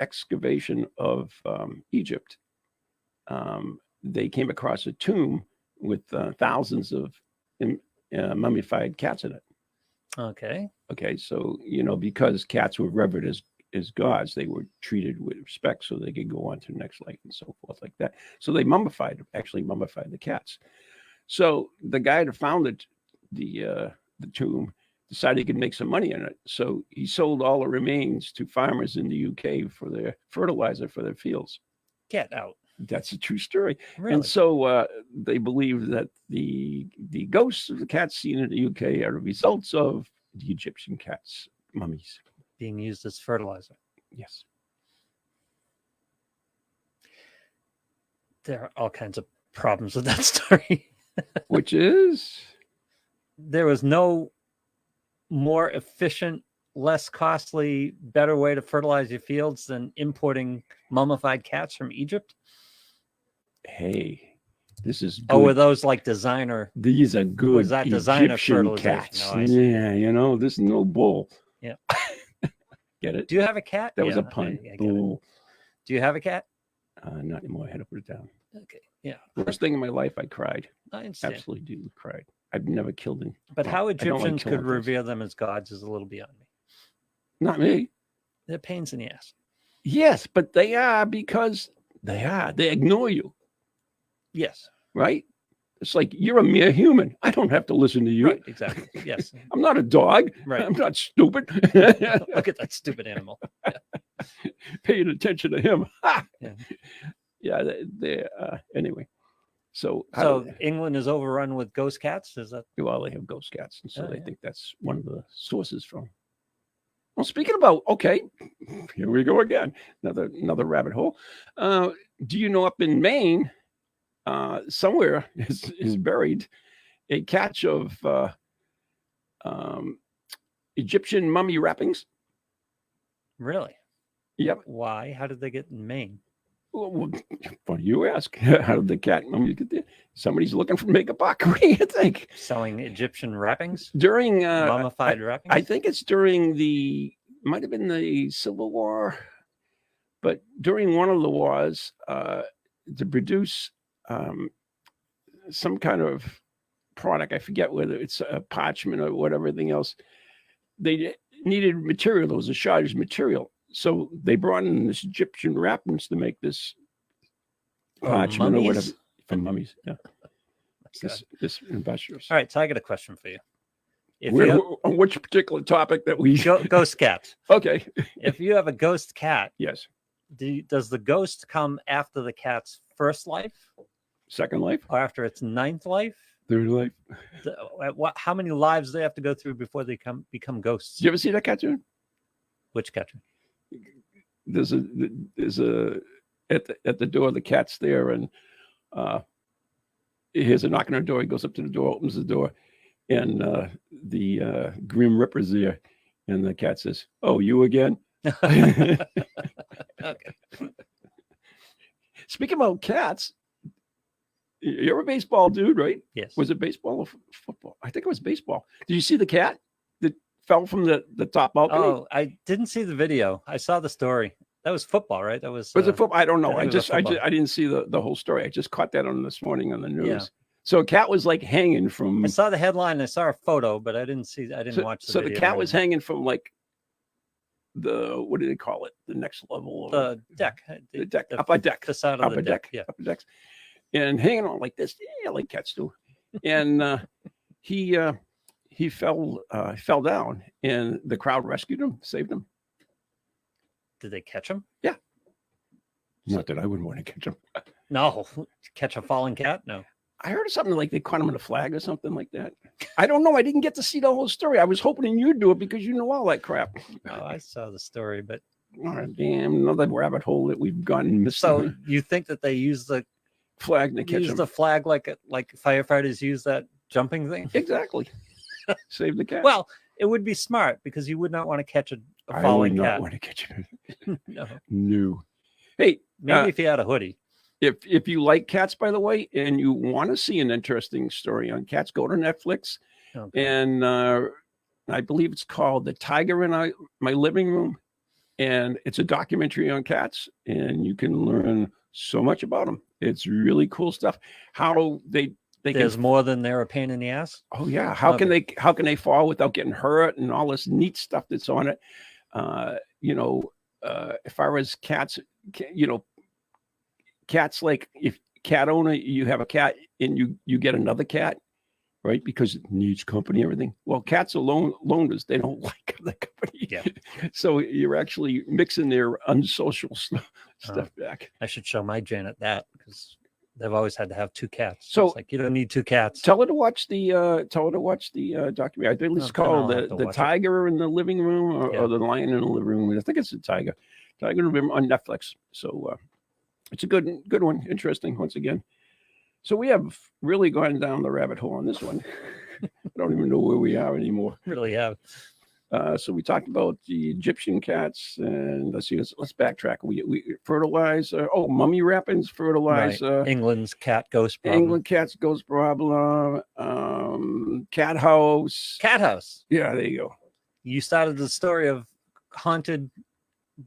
excavation of Egypt, they came across a tomb with thousands of mummified cats in it.
Okay.
So, because cats were revered as gods, they were treated with respect so they could go on to the next life and so forth like that. So they mummified the cats. So the guy that founded the tomb decided he could make some money in it. So he sold all the remains to farmers in the UK for their fertilizer for their fields.
Get out.
That's a true story.
Really?
And so they believe that the ghosts of the cats seen in the UK are the results of the Egyptian cats' mummies.
Being used as fertilizer.
Yes.
There are all kinds of problems with that story.
Which is?
There was no more efficient, less costly, better way to fertilize your fields than importing mummified cats from Egypt.
Hey, this is good.
Oh, were those like designer?
These are good.
Was that designer
Egyptian cats? No, yeah, this is no bull.
Yeah.
Get it?
Do you have a cat?
That was a pun. Bull.
Do you have a cat?
Not anymore. I had to put it down.
Okay. Yeah.
First thing in my life, I cried.
I understand.
Absolutely cried. I've never killed him.
But how Egyptians could revere them as gods is a little beyond me.
Not me.
They're pains in the ass.
Yes, but they are because they are. They ignore you.
Yes.
Right? It's like you're a mere human. I don't have to listen to you.
Right, exactly. Yes.
I'm not a dog.
Right.
I'm not stupid.
Look at that stupid animal. Yeah.
paying attention to him.
Yeah.
Yeah. Anyway. So,
England is overrun with ghost cats. Is that?
well, they have ghost cats, and so
Oh,
they
yeah.
think that's one of the sources from. Well, speaking about, okay, here we go again. Another rabbit hole. Do you know up in Maine, somewhere is buried a catch of Egyptian mummy wrappings?
Really?
Yep.
Why? How did they get in Maine?
Well, funny you ask. How did the cat mummies get there? Somebody's looking for make a buck. What do you think?
Selling Egyptian wrappings?
During
Mummified wrappings?
I think it's during might have been the Civil War, but during one of the wars, to produce some kind of product, I forget whether it's a parchment or whatever, everything else, they needed material. There was a shortage of material. So they brought in this Egyptian wrappings to make this parchment or whatever. From mummies, yeah. This investors.
All right, so I got a question for you.
On which particular topic that we
ghost cats?
Okay.
If you have a ghost cat,
yes.
Does the ghost come after the cat's first life,
second life,
or after its ninth life,
third life?
How many lives do they have to go through before they become ghosts?
Did you ever see that cartoon?
Which cartoon?
There's a at the door, the cat's there, and he hears a knock on the door. He goes up to the door, opens the door, and the Grim Reaper's there, and the cat says, "Oh, you again?"
Okay.
Speaking about cats, you're a baseball dude, right?
Yes.
Was it baseball or football? I think it was baseball. Did you see the cat that fell from the top balcony?
Oh, I didn't see the video. I saw the story. That was football, right? That was.
Was it football? I don't know. I
didn't
see the whole story. I just caught that on this morning on the news.
Yeah.
So a cat was like hanging from.
I saw the headline. I saw a photo, but I didn't watch the video.
So the cat was hanging from like what do they call it? The next level.
The deck.
The deck. Up a deck.
The side of the deck. Yeah.
Up a deck. And hanging on like this. Yeah, like cats do. And he fell down, and the crowd rescued him, saved him.
Did they catch him?
Yeah. Not that I wouldn't want to catch him.
No, catch a falling cat? No.
I heard of something like they caught him in a flag or something like that. I don't know. I didn't get to see the whole story. I was hoping you'd do it because you know all that crap.
Oh, I saw the story, but
oh, damn, another rabbit hole that we've gotten missed.
So you think that they use the
flag to catch him?
The flag like firefighters use that jumping thing?
Exactly. Save the cat.
Well, it would be smart because you would not want to catch a falling cat.
I would not want to catch him.
No.
No. Hey,
maybe if you had a hoodie.
If you like cats, by the way, and you want to see an interesting story on cats, go to Netflix. Okay. And I believe it's called The Tiger in My Living Room. And it's a documentary on cats, and you can learn so much about them. It's really cool stuff. How there's
more than they're a pain in the ass.
Oh yeah. How can they fall without getting hurt, and all this neat stuff that's on it. As far as cats, cats, like if cat owner, you have a cat and you get another cat, right? Because it needs company, everything. Well, cats are loners. They don't like the company.
Yeah.
So you're actually mixing their unsocial stuff back.
I should show my Janet that because they've always had to have two cats.
So
it's like you don't need two cats.
Tell her to watch the documentary. I think it's called the Tiger in the Living Room or the Lion in the Living Room. I think it's the Tiger in the Living Room on Netflix. So it's a good one. Interesting once again. So we have really gone down the rabbit hole on this one. I don't even know where we are anymore.
Really have.
So we talked about the Egyptian cats, and let's backtrack. We fertilize. Mummy wrappings fertilize.
Right. England's cat ghost problem.
England cat's ghost problem. Cat house.
Cat house.
Yeah, there you go.
You started the story of haunted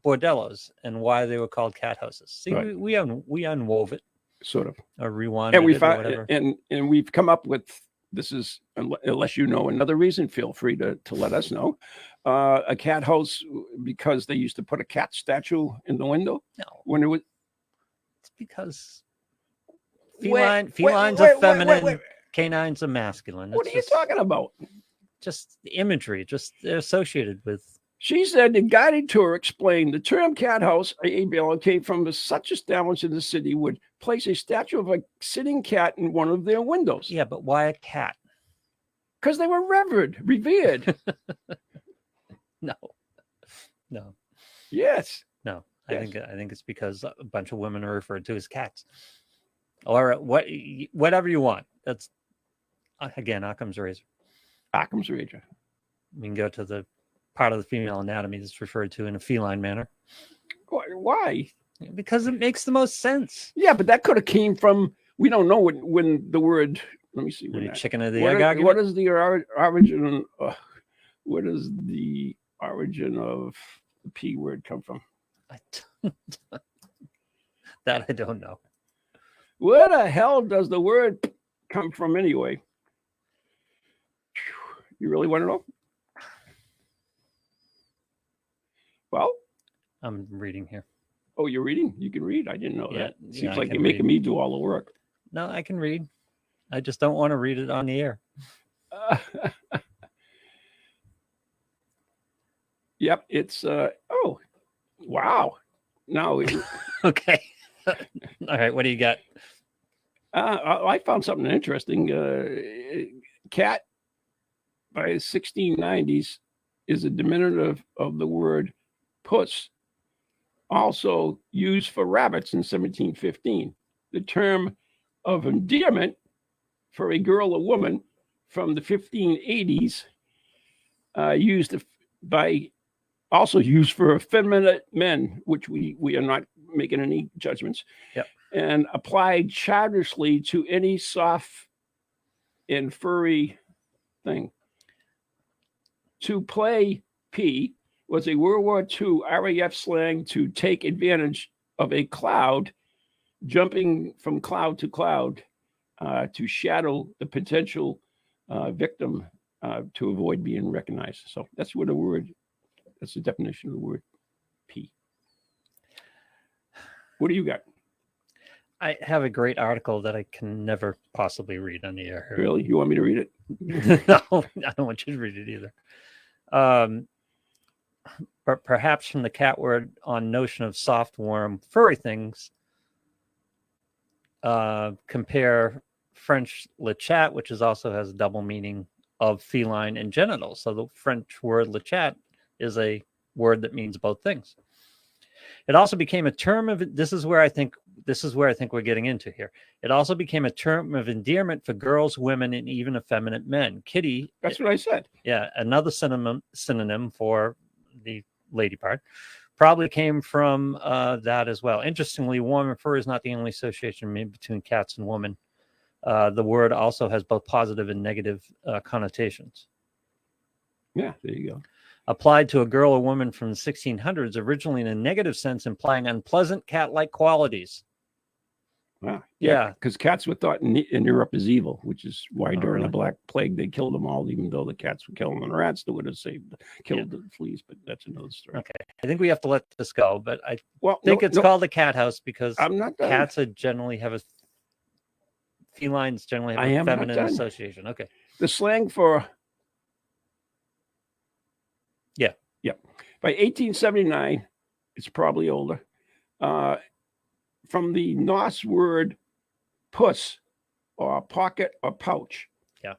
bordellos and why they were called cat houses. See, right. we unwove it.
Sort of.
Or rewound
and
it or whatever.
And we've come up with, this is, unless you know another reason, feel free to let us know. A cat house, because they used to put a cat statue in the window.
No.
When it was.
It's because felines are feminine, canines are masculine.
What are you talking about?
Just the imagery, they're associated with
She said the guided tour explained the term cat house came from such establishment in the city would place a statue of a sitting cat in one of their windows.
Yeah, but why a cat?
Because they were revered.
No.
Yes.
No.
Yes.
I think it's because a bunch of women are referred to as cats. Or whatever you want. That's again Occam's razor.
Occam's razor.
We can go to the part of the female anatomy that's referred to in a feline manner.
Why?
Because it makes the most sense.
Yeah, but that could have came from, we don't know when the word, let me see.
The
When
chicken or the egg argument?
what is the origin? Where does the origin of the P word come from?
That I don't know.
Where the hell does the word come from anyway? You really want to know? Well,
I'm reading here.
oh, you're reading? You can read. I didn't know that.
Yeah,
Seems
I
like
can
you're making
read.
me do all the work.
No, I can read. I just don't want to read it on the air.
Yep, it's oh, wow. Now
Okay. All right. What do you got?
I found something interesting. Cat by the 1690s is a diminutive of the word puss, also used for rabbits in 1715. The term of endearment for a girl or woman from the 1580s also used for effeminate men, which we are not making any judgments.
Yep.
And applied childishly to any soft and furry thing. To play P was a World War II RAF slang to take advantage of a cloud, jumping from cloud to cloud to shadow the potential victim to avoid being recognized. So that's what that's the definition of the word P. What do you got?
I have a great article that I can never possibly read on the air.
Really? You want me to read it?
No, I don't want you to read it either. But perhaps from the cat word on notion of soft, warm, furry things, compare French le chat, which also has a double meaning of feline and genital. So the French word le chat is a word that means both things. It also became a term of, this is where I think we're getting into here. It also became a term of endearment for girls, women, and even effeminate men. Kitty.
That's what I said.
Yeah, another synonym for the lady part probably came from that as well. Interestingly, warm and fur is not the only association made between cats and women. The word also has both positive and negative connotations.
Yeah, there you go.
Applied to a girl or woman from the 1600s, originally in a negative sense, implying unpleasant cat-like qualities.
Wow.
Yeah.
Because cats were thought in Europe as evil, which is why during
really?
the Black Plague they killed them all, even though the cats were killing the rats that would have killed the fleas. But that's another story.
Okay, I think we have to let this go, but I
Well,
think it's called a cat house because
I'm not done.
cats generally have felines generally have
I
a
am not
feminine
done.
association. Okay.
The slang for by 1879, it's probably older. From the Norse word puss, or pocket or pouch.
Yeah.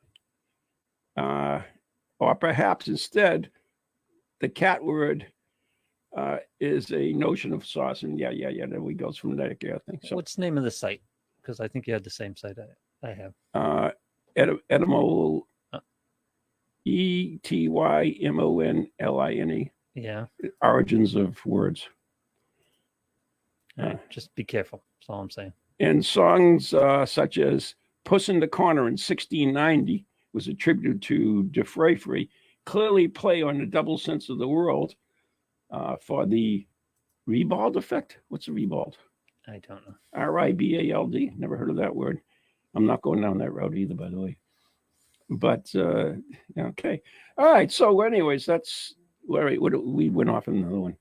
Or perhaps instead, the cat word is a notion of sauce. And yeah, there we go from that thing. So
What's the name of the site? Because I think you had the same site I have.
etymol ETYMONLINE.
Yeah.
Origins of words.
All right, just be careful. That's all I'm saying.
And songs such as Puss in the Corner in 1690 was attributed to De Freyfrey, clearly play on the double sense of the world for the ribald effect. What's a ribald?
I don't know.
RIBALD. Never heard of that word. I'm not going down that road either, by the way. But okay. All right. So anyways, that's all right. We went off on another one.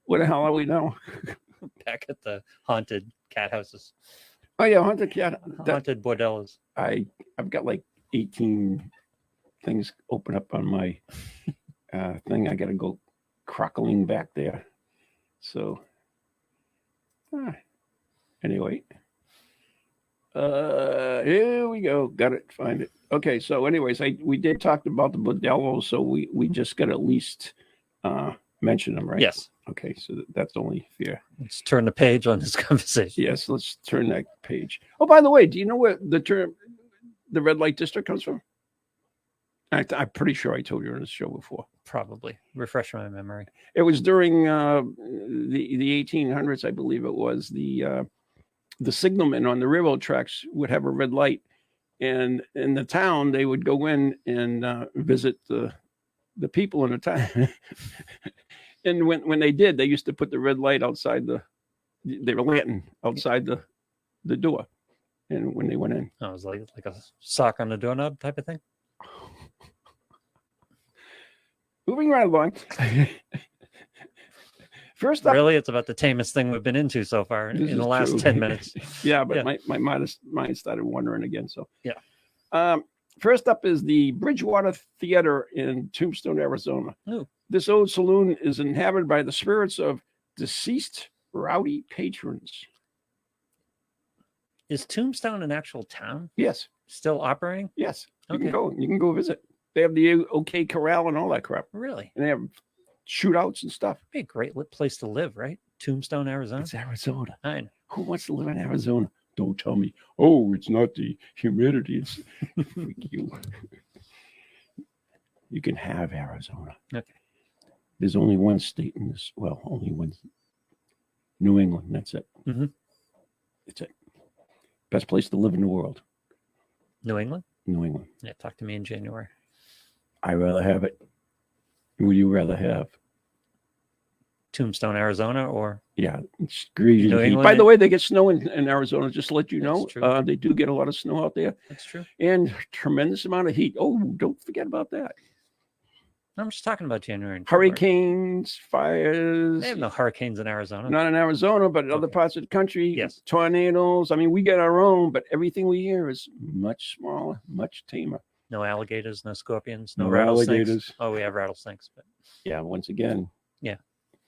Where the hell are we now?
Back at the haunted cat houses.
Oh yeah, haunted cat.
Haunted bordellos.
I've got like 18 things open up on my thing. I got to go crackling back there. So, anyway, here we go. Got it. Find it. Okay. So, anyways, we did talk about the Modelos, so we just got to at least mention them, right?
Yes.
Okay. So that's only fair.
Let's turn the page on this conversation.
Yes. Let's turn that page. Oh, by the way, do you know where the term the red light district comes from? I'm pretty sure I told you on this show before.
Probably. Refresh my memory.
It was during the 1800s, I believe it was. The signalman on the railroad tracks would have a red light, and in the town they would go in and visit the people in the town. And when they did, they used to put the red light outside their lantern outside the door, and when they went in,
Oh, it was like a sock on the doorknob type of thing.
Moving right along. First up,
Really, it's about the tamest thing we've been into so far
This
in the
is
last
true.
10 minutes.
yeah, but
Yeah.
my mind started wandering again. So
Yeah.
First up is the Bridgewater Theater in Tombstone, Arizona.
Ooh.
This old saloon is inhabited by the spirits of deceased rowdy patrons.
Is Tombstone an actual town
Yes,
still operating?
yes. You
Okay.
can go. You can go visit. They have the OK Corral and all that crap,
Really?
and they have shootouts and stuff.
Be a great place to live, right? Tombstone, Arizona.
It's Arizona.
I know.
Who wants to live in Arizona? Don't tell me. Oh, it's not the humidity. It's freak you. You can have Arizona.
Okay.
There's only one state in this. Well, only one. New England. That's it.
Mhm.
That's it. Best place to live in the world.
New England?
New England.
Yeah, talk to me in January.
I'd rather have it. Who would you rather have?
Tombstone, Arizona, or
Yeah, it's greasy
New
heat.
England
By the
and-
way, they get snow in Arizona. Just to let you know,
That's true.
they do get a lot of snow out there
that's true.
and tremendous amount of heat. Oh, don't forget about that.
I'm just talking about January and February.
Hurricanes, fires.
They have no hurricanes in Arizona.
Not in Arizona, but in other
Okay.
parts of the country.
Yes.
Tornadoes. I mean, we get our own, but everything we hear is much smaller, much tamer.
No alligators, no scorpions, no
No
rattlesnakes.
alligators.
Oh, we have rattlesnakes, but
Yeah, once again.
Yeah.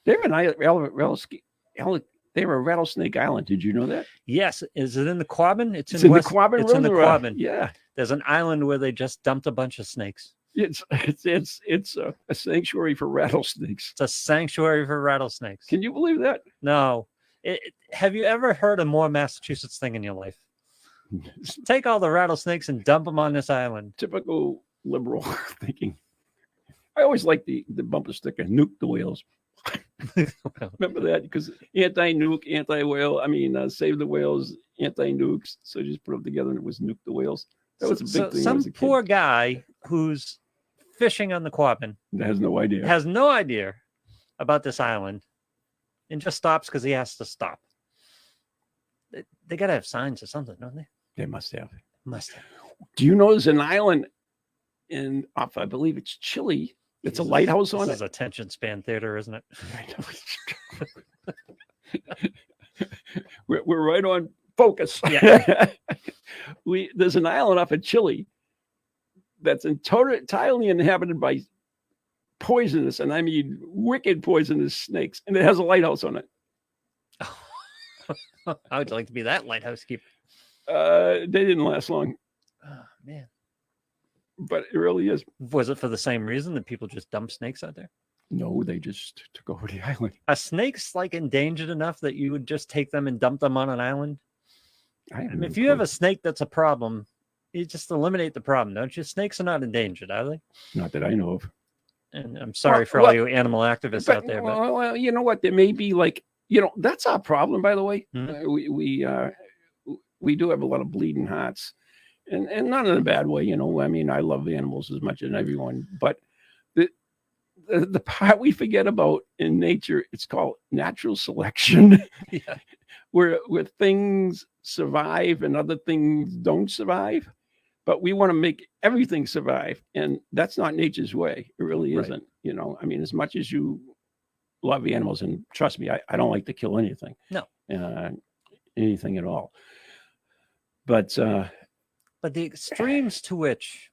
They're they're a rattlesnake island. Did you know that?
yes, is it in the Quabbin?
It's in the Quabbin
It's in the
River.
Quabbin.
Yeah.
There's an island where they just dumped a bunch of snakes.
It's a sanctuary for rattlesnakes.
It's a sanctuary for rattlesnakes.
Can you believe that?
No. Have you ever heard a more Massachusetts thing in your life? Take all the rattlesnakes and dump them on this island.
Typical liberal thinking. I always like the bumper sticker, nuke the whales. Remember that? Because anti-nuke, anti-whale, save the whales, anti-nukes. So just put them together and it was nuke the whales. That was a big thing when I
Some
was a kid.
poor guy who's fishing on the Quabbin
That has no idea.
has no idea about this island and just stops because he has to stop. They got to have signs or something, don't they?
They must have.
Must have.
Do you know there's an island off, I believe it's Chile. It's a lighthouse on
This
it.
is attention span theater, isn't it?
I know. we're right on focus.
Yeah.
There's an island off of Chile that's entirely inhabited by poisonous, and I mean wicked poisonous snakes, and it has a lighthouse on it.
I would like to be that lighthouse keeper.
They didn't last long,
Oh, man.
but it really is.
Was it for the same reason that people just dump snakes out there?
No, they just took over the island.
Are snakes like endangered enough that you would just take them and dump them on an island?
I
I mean, if you have a snake that's a problem, you just eliminate the problem, don't you? Snakes are not endangered, are they?
not that I know of.
And I'm sorry
Well,
for all
well,
you animal activists out there, but
well, you know what? There may be that's our problem, by the way.
Mhm.
We do have a lot of bleeding hearts, and not in a bad way. I mean, I love animals as much as everyone, but the part we forget about in nature, it's called natural selection.
yeah.
where things survive and other things don't survive, but we want to make everything survive, and that's not nature's way. It really
Right.
isn't. I mean, as much as you love the animals, and trust me, I don't like to kill anything.
No.
Anything at all. But
But the extremes to which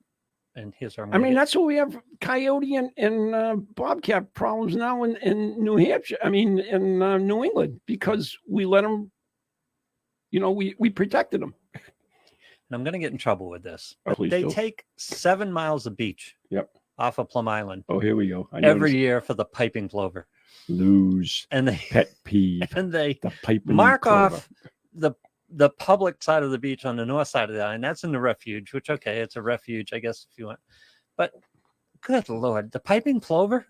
and here's our.
I mean, that's what we have coyote and bobcat problems now in New Hampshire. I mean, in New England, because we let them, we protected them.
and I'm going to get in trouble with this.
Oh, please
They
do.
take 7 miles of beach off of Plum Island
Oh, here we go.
every year for the piping plover.
Lose
And they
pet peeve.
and they
The piping
mark
clover.
off the public side of the beach on the north side of the island. That's in the refuge, which, okay, it's a refuge, I guess, if you want. But good Lord, the piping plover?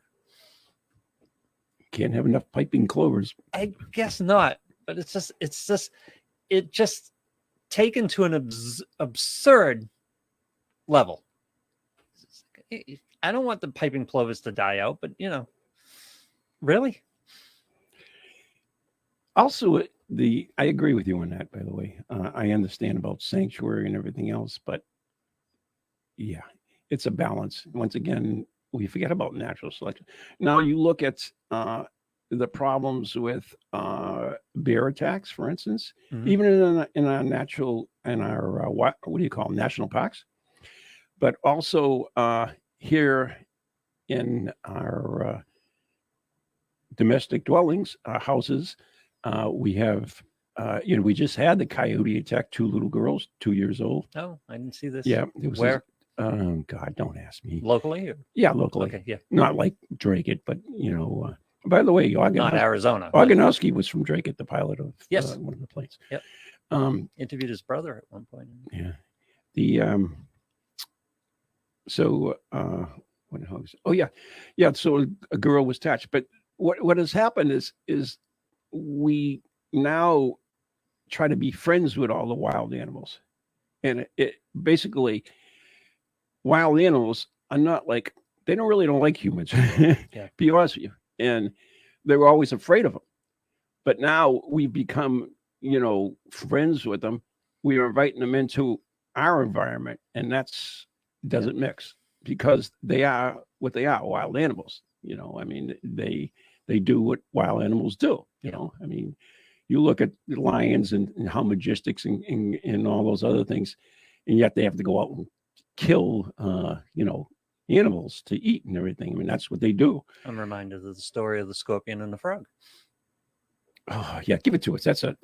Can't have enough piping clovers.
I guess not. But it just taken to an absurd level. I don't want the piping plovers to die out, but really?
Also, I agree with you on that, by the way. I understand about sanctuary and everything else, but yeah, it's a balance. Once again, we forget about natural selection. Now you look at the problems with bear attacks, for instance, even in our what do you call them, national parks, but also here in our domestic dwellings, houses. We have, we just had the coyote attack 2 little girls, 2 years old.
Oh, I didn't see this.
Yeah. It was
Where?
God, don't ask me.
Locally? Or?
Yeah, locally.
Okay, yeah.
Not like Drake, but, by the way,
Not Arizona.
Oganowski was from Drake, the pilot of
Yes.
one of the planes.
Yep. Interviewed his brother at one point.
Yeah. What else? Oh, yeah. Yeah. So a girl was touched, but what has happened is we now try to be friends with all the wild animals, and it basically, wild animals are not like, they don't like humans. Be honest with you, and they were always afraid of them. But now we've become, friends with them. We are inviting them into our environment, and doesn't mix, because they are what they are, wild animals. I mean, they do what wild animals do. I mean, you look at the lions and how majestics and all those other things, and yet they have to go out and kill, animals to eat and everything. I mean, that's what they do.
I'm reminded of the story of the scorpion and the frog.
Oh yeah, give it to us. That's a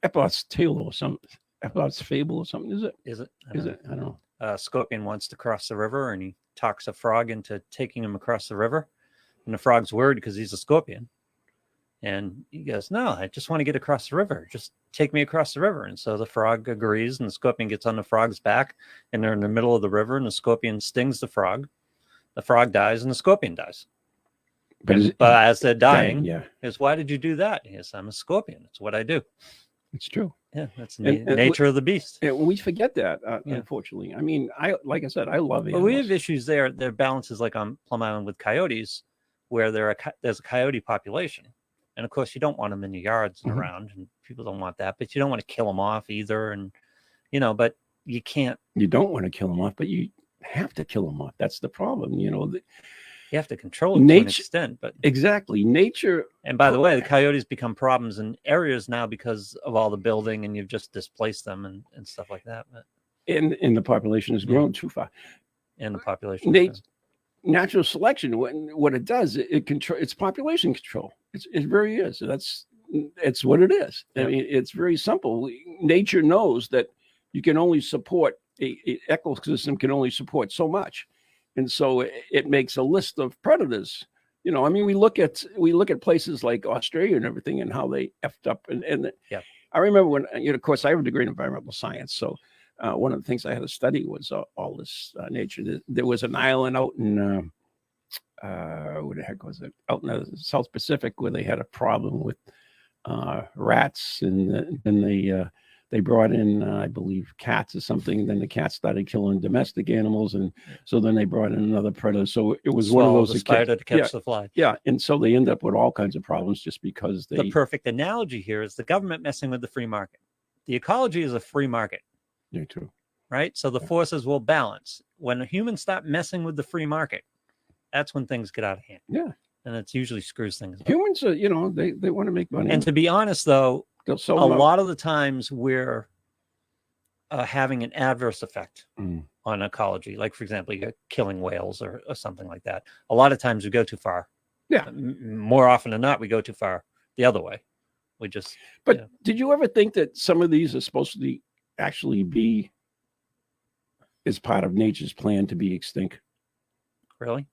Epos tale or something. Epos fable or something. Is it?
Is it?
I don't know.
Scorpion wants to cross the river, and he talks a frog into taking him across the river. And the frog's worried because he's a scorpion. And he goes, "No, I just want to get across the river. Just take me across the river." And so the frog agrees, and the scorpion gets on the frog's back, and they're in the middle of the river, and the scorpion stings the frog. The frog dies, and the scorpion dies. But as they're dying, is, "Why did you do that?" Yes, "I'm a scorpion. It's what I do."
It's true.
Yeah, that's nature of the beast.
And we forget that, unfortunately. I mean, like I said, I love it.
But we have issues there. There are balances like on Plum Island with coyotes, where there's a coyote population. And of course, you don't want them in your yards and around, and people don't want that, but you don't want to kill them off either. And, but you can't.
You don't want to kill them off, but you have to kill them off. That's the problem. You
have to control it to an extent, but
exactly nature.
And by the way, the coyotes become problems in areas now because of all the building, and you've just displaced them and stuff like that. But
and the population has grown too far.
And the population.
Natural selection, what it does, it's population control. It very is. It's what it is. I mean, it's very simple. Nature knows that you can only support a ecosystem can only support so much, and so it makes a list of predators. I mean, we look at places like Australia and everything, and how they effed up. And I remember when, of course, I have a degree in environmental science, so. One of the things I had to study was all this nature. There was an island out in, what the heck was it? Out in the South Pacific, where they had a problem with rats, and then they brought in, I believe, cats or something. Then the cats started killing domestic animals, and so then they brought in another predator. So it was one of those
the spider to catch the fly.
Yeah, and so they end up with all kinds of problems just because they.
The perfect analogy here is the government messing with the free market. The ecology is a free market.
Yeah, true.
Right? So the forces will balance. When humans stop messing with the free market, that's when things get out of hand.
Yeah.
And it usually screws things up.
Humans are, they want to make money.
And to be honest, though, a lot of the times we're having an adverse effect on ecology. Like, for example, you're killing whales or something like that. A lot of times we go too far.
Yeah.
More often than not, we go too far the other way. We just.
But did you ever think that some of these are supposed to actually be as part of nature's plan to be extinct?
Really?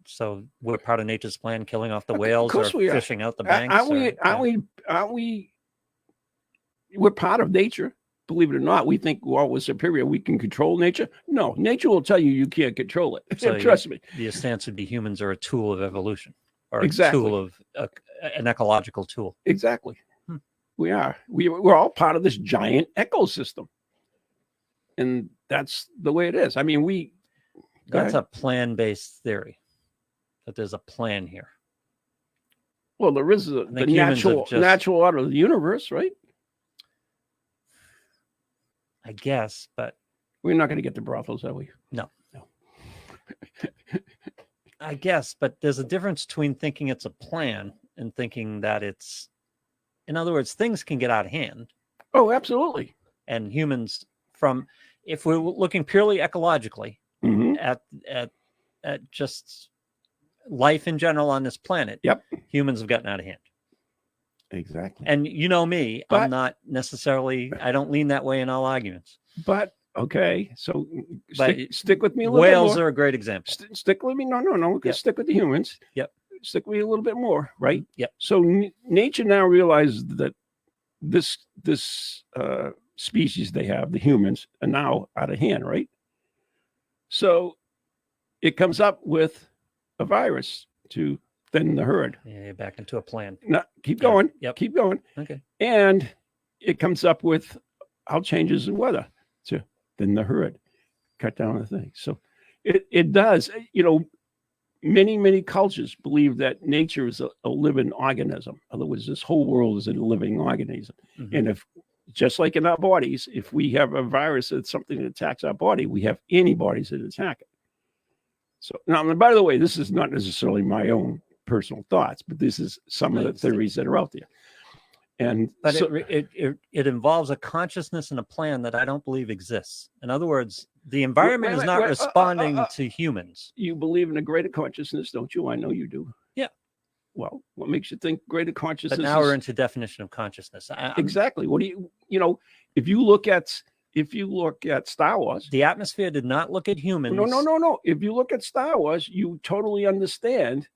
So we're part of nature's plan, killing off the
Of
whales or
course we are.
fishing out the banks?
Aren't we? We're part of nature. Believe it or not, we think, well, we're superior. We can control nature. No, nature will tell you you can't control it.
So
Trust me.
Your stance would be humans are a tool of evolution, or
Exactly.
a tool of an ecological tool.
Exactly. We are. We're all part of this giant ecosystem. And that's the way it is. I mean,
That's a plan-based theory, that there's a plan here.
Well, there is the natural order of the universe, right?
I guess, but
we're not going to get to brothels, are we?
No. I guess, but there's a difference between thinking it's a plan and thinking that it's, in other words, things can get out of hand.
Oh, absolutely.
And humans, if we're looking purely ecologically at just life in general on this planet, humans have gotten out of hand.
Exactly.
And you know me, I'm not necessarily, I don't lean that way in all arguments.
But, okay, so stick with me a little
whales
bit more.
Are a great example.
Stick with me. No. Yep. Stick with the humans.
Yep.
Stick with me a little bit more, right?
Yep.
So nature now realizes that this species they have, the humans, are now out of hand, right? So it comes up with a virus to thin the herd.
Yeah, you're back into a plan.
No, keep going.
Yep.
Keep going.
Okay.
And it comes up with changes in weather to thin the herd, cut down the thing. So it does. Many cultures believe that nature is a living organism. In other words, this whole world is a living organism. Mm-hmm. And if, just like in our bodies, if we have a virus that's something that attacks our body, we have antibodies that attack it. So now, by the way, this is not necessarily my own personal thoughts, but this is some of the theories that are out there. But
it involves a consciousness and a plan that I don't believe exists. In other words, the environment is not responding to humans.
You believe in a greater consciousness, don't you? I know you do.
Yeah.
Well, what makes you think greater consciousness?
But now we're into definition of consciousness.
Exactly. What do if you look at Star Wars,
the atmosphere did not look at humans.
No. If you look at Star Wars, you totally understand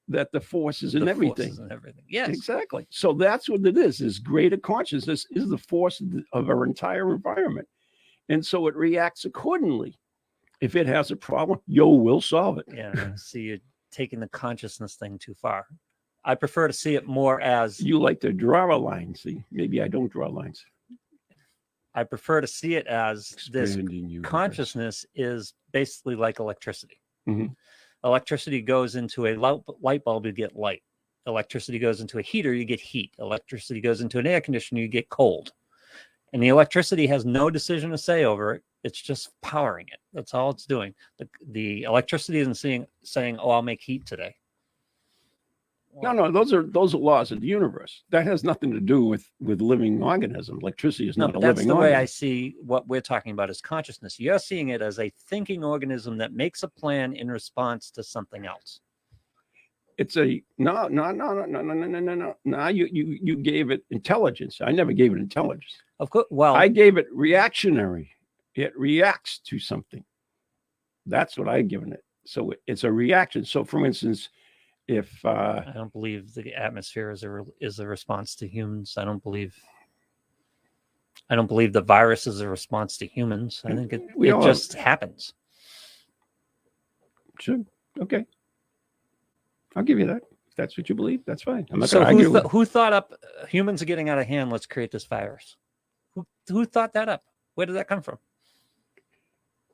that the force is in everything.
Yes,
exactly. So that's what it is. This greater consciousness is the force of our entire environment, and so it reacts accordingly. If it has a problem, we'll solve it.
Yeah. See, you're taking the consciousness thing too far. I prefer to see it more as
you like to draw a line. See, maybe I don't draw lines.
I prefer to see it as this consciousness is basically like electricity.
Mm-hmm.
Electricity goes into a light bulb, you get light. Electricity goes into a heater, you get heat. Electricity goes into an air conditioner, you get cold. And the electricity has no decision to say over it. It's just powering it. That's all it's doing. The electricity isn't saying, "Oh, I'll make heat today."
No, those are laws of the universe. That has nothing to do with living organism. Electricity is not a living organism.
That's the way I see what we're talking about as consciousness. You're seeing it as a thinking organism that makes a plan in response to something else.
It's no. Now you gave it intelligence. I never gave it intelligence.
Of course. Well,
I gave it reactionary. It reacts to something. That's what I've given it. So it's a reaction. So, for instance, if
I don't believe the atmosphere is a response to humans. I don't believe the virus is a response to humans. I think it just happens.
Sure. Okay. I'll give you that. If that's what you believe, that's fine. I'm not
so
going to argue.
Who thought up humans are getting out of hand? Let's create this virus. Who thought that up? Where did that come from?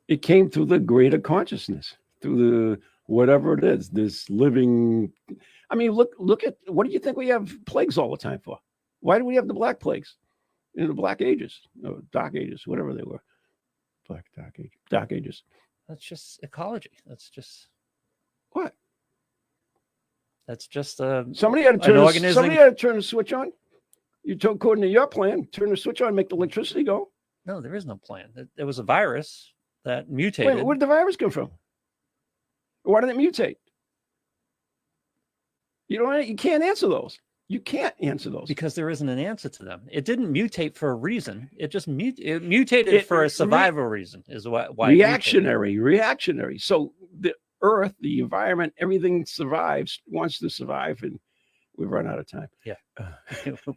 It came through the greater consciousness, through the whatever it is, this living. I mean, look at, what do you think we have plagues all the time for? Why do we have the black plagues in the Black Ages, Dark Ages, whatever they were? Dark Ages.
That's just ecology. That's just
what?
That's just
somebody had to turn the switch on. You told, according to your plan, turn the switch on, make the electricity go.
No, there is no plan. There was a virus that
Wait,
mutated.
where did the virus come from? Why did it mutate? You can't answer those. You can't answer those.
Because there isn't an answer to them. It didn't mutate for a reason. It just it mutated for a survival reason. Is why
reactionary. So the Earth, the environment, everything survives, wants to survive, and we've run out of time.
Yeah.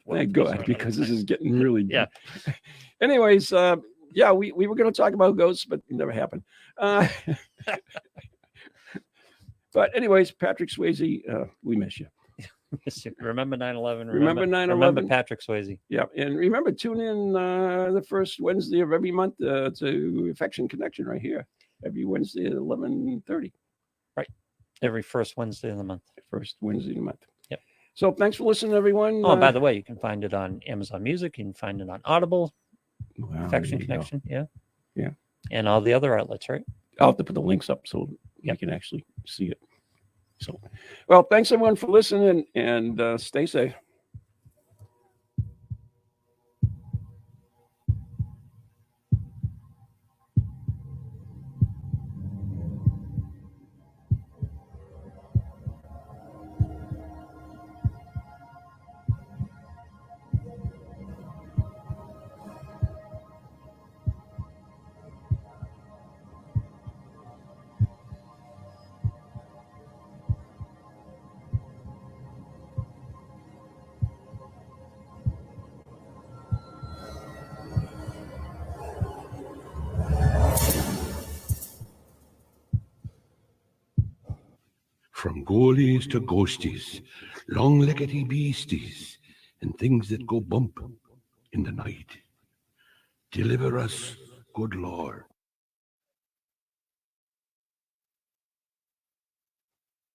Thank God, because this is getting really
yeah.
Anyways, we were going to talk about ghosts, but it never happened. But anyways, Patrick Swayze, we miss you.
Remember 9/11.
Remember 9/11.
Remember Patrick Swayze.
Yeah, and remember, tune in the first Wednesday of every month to Affection Connection right here. Every Wednesday at 11:30.
Right. Every first Wednesday of the month.
First Wednesday of the month.
Yep.
So thanks for listening, everyone.
Oh, by the way, you can find it on Amazon Music. You can find it on Audible.
Wow,
Affection Connection. Yeah.
Yeah.
And all the other outlets, right?
I'll have to put the links up so you can actually see it. So, well, thanks everyone for listening, and stay safe.
From ghoulies to ghosties, long-leggedy beasties, and things that go bump in the night. Deliver us, good Lord.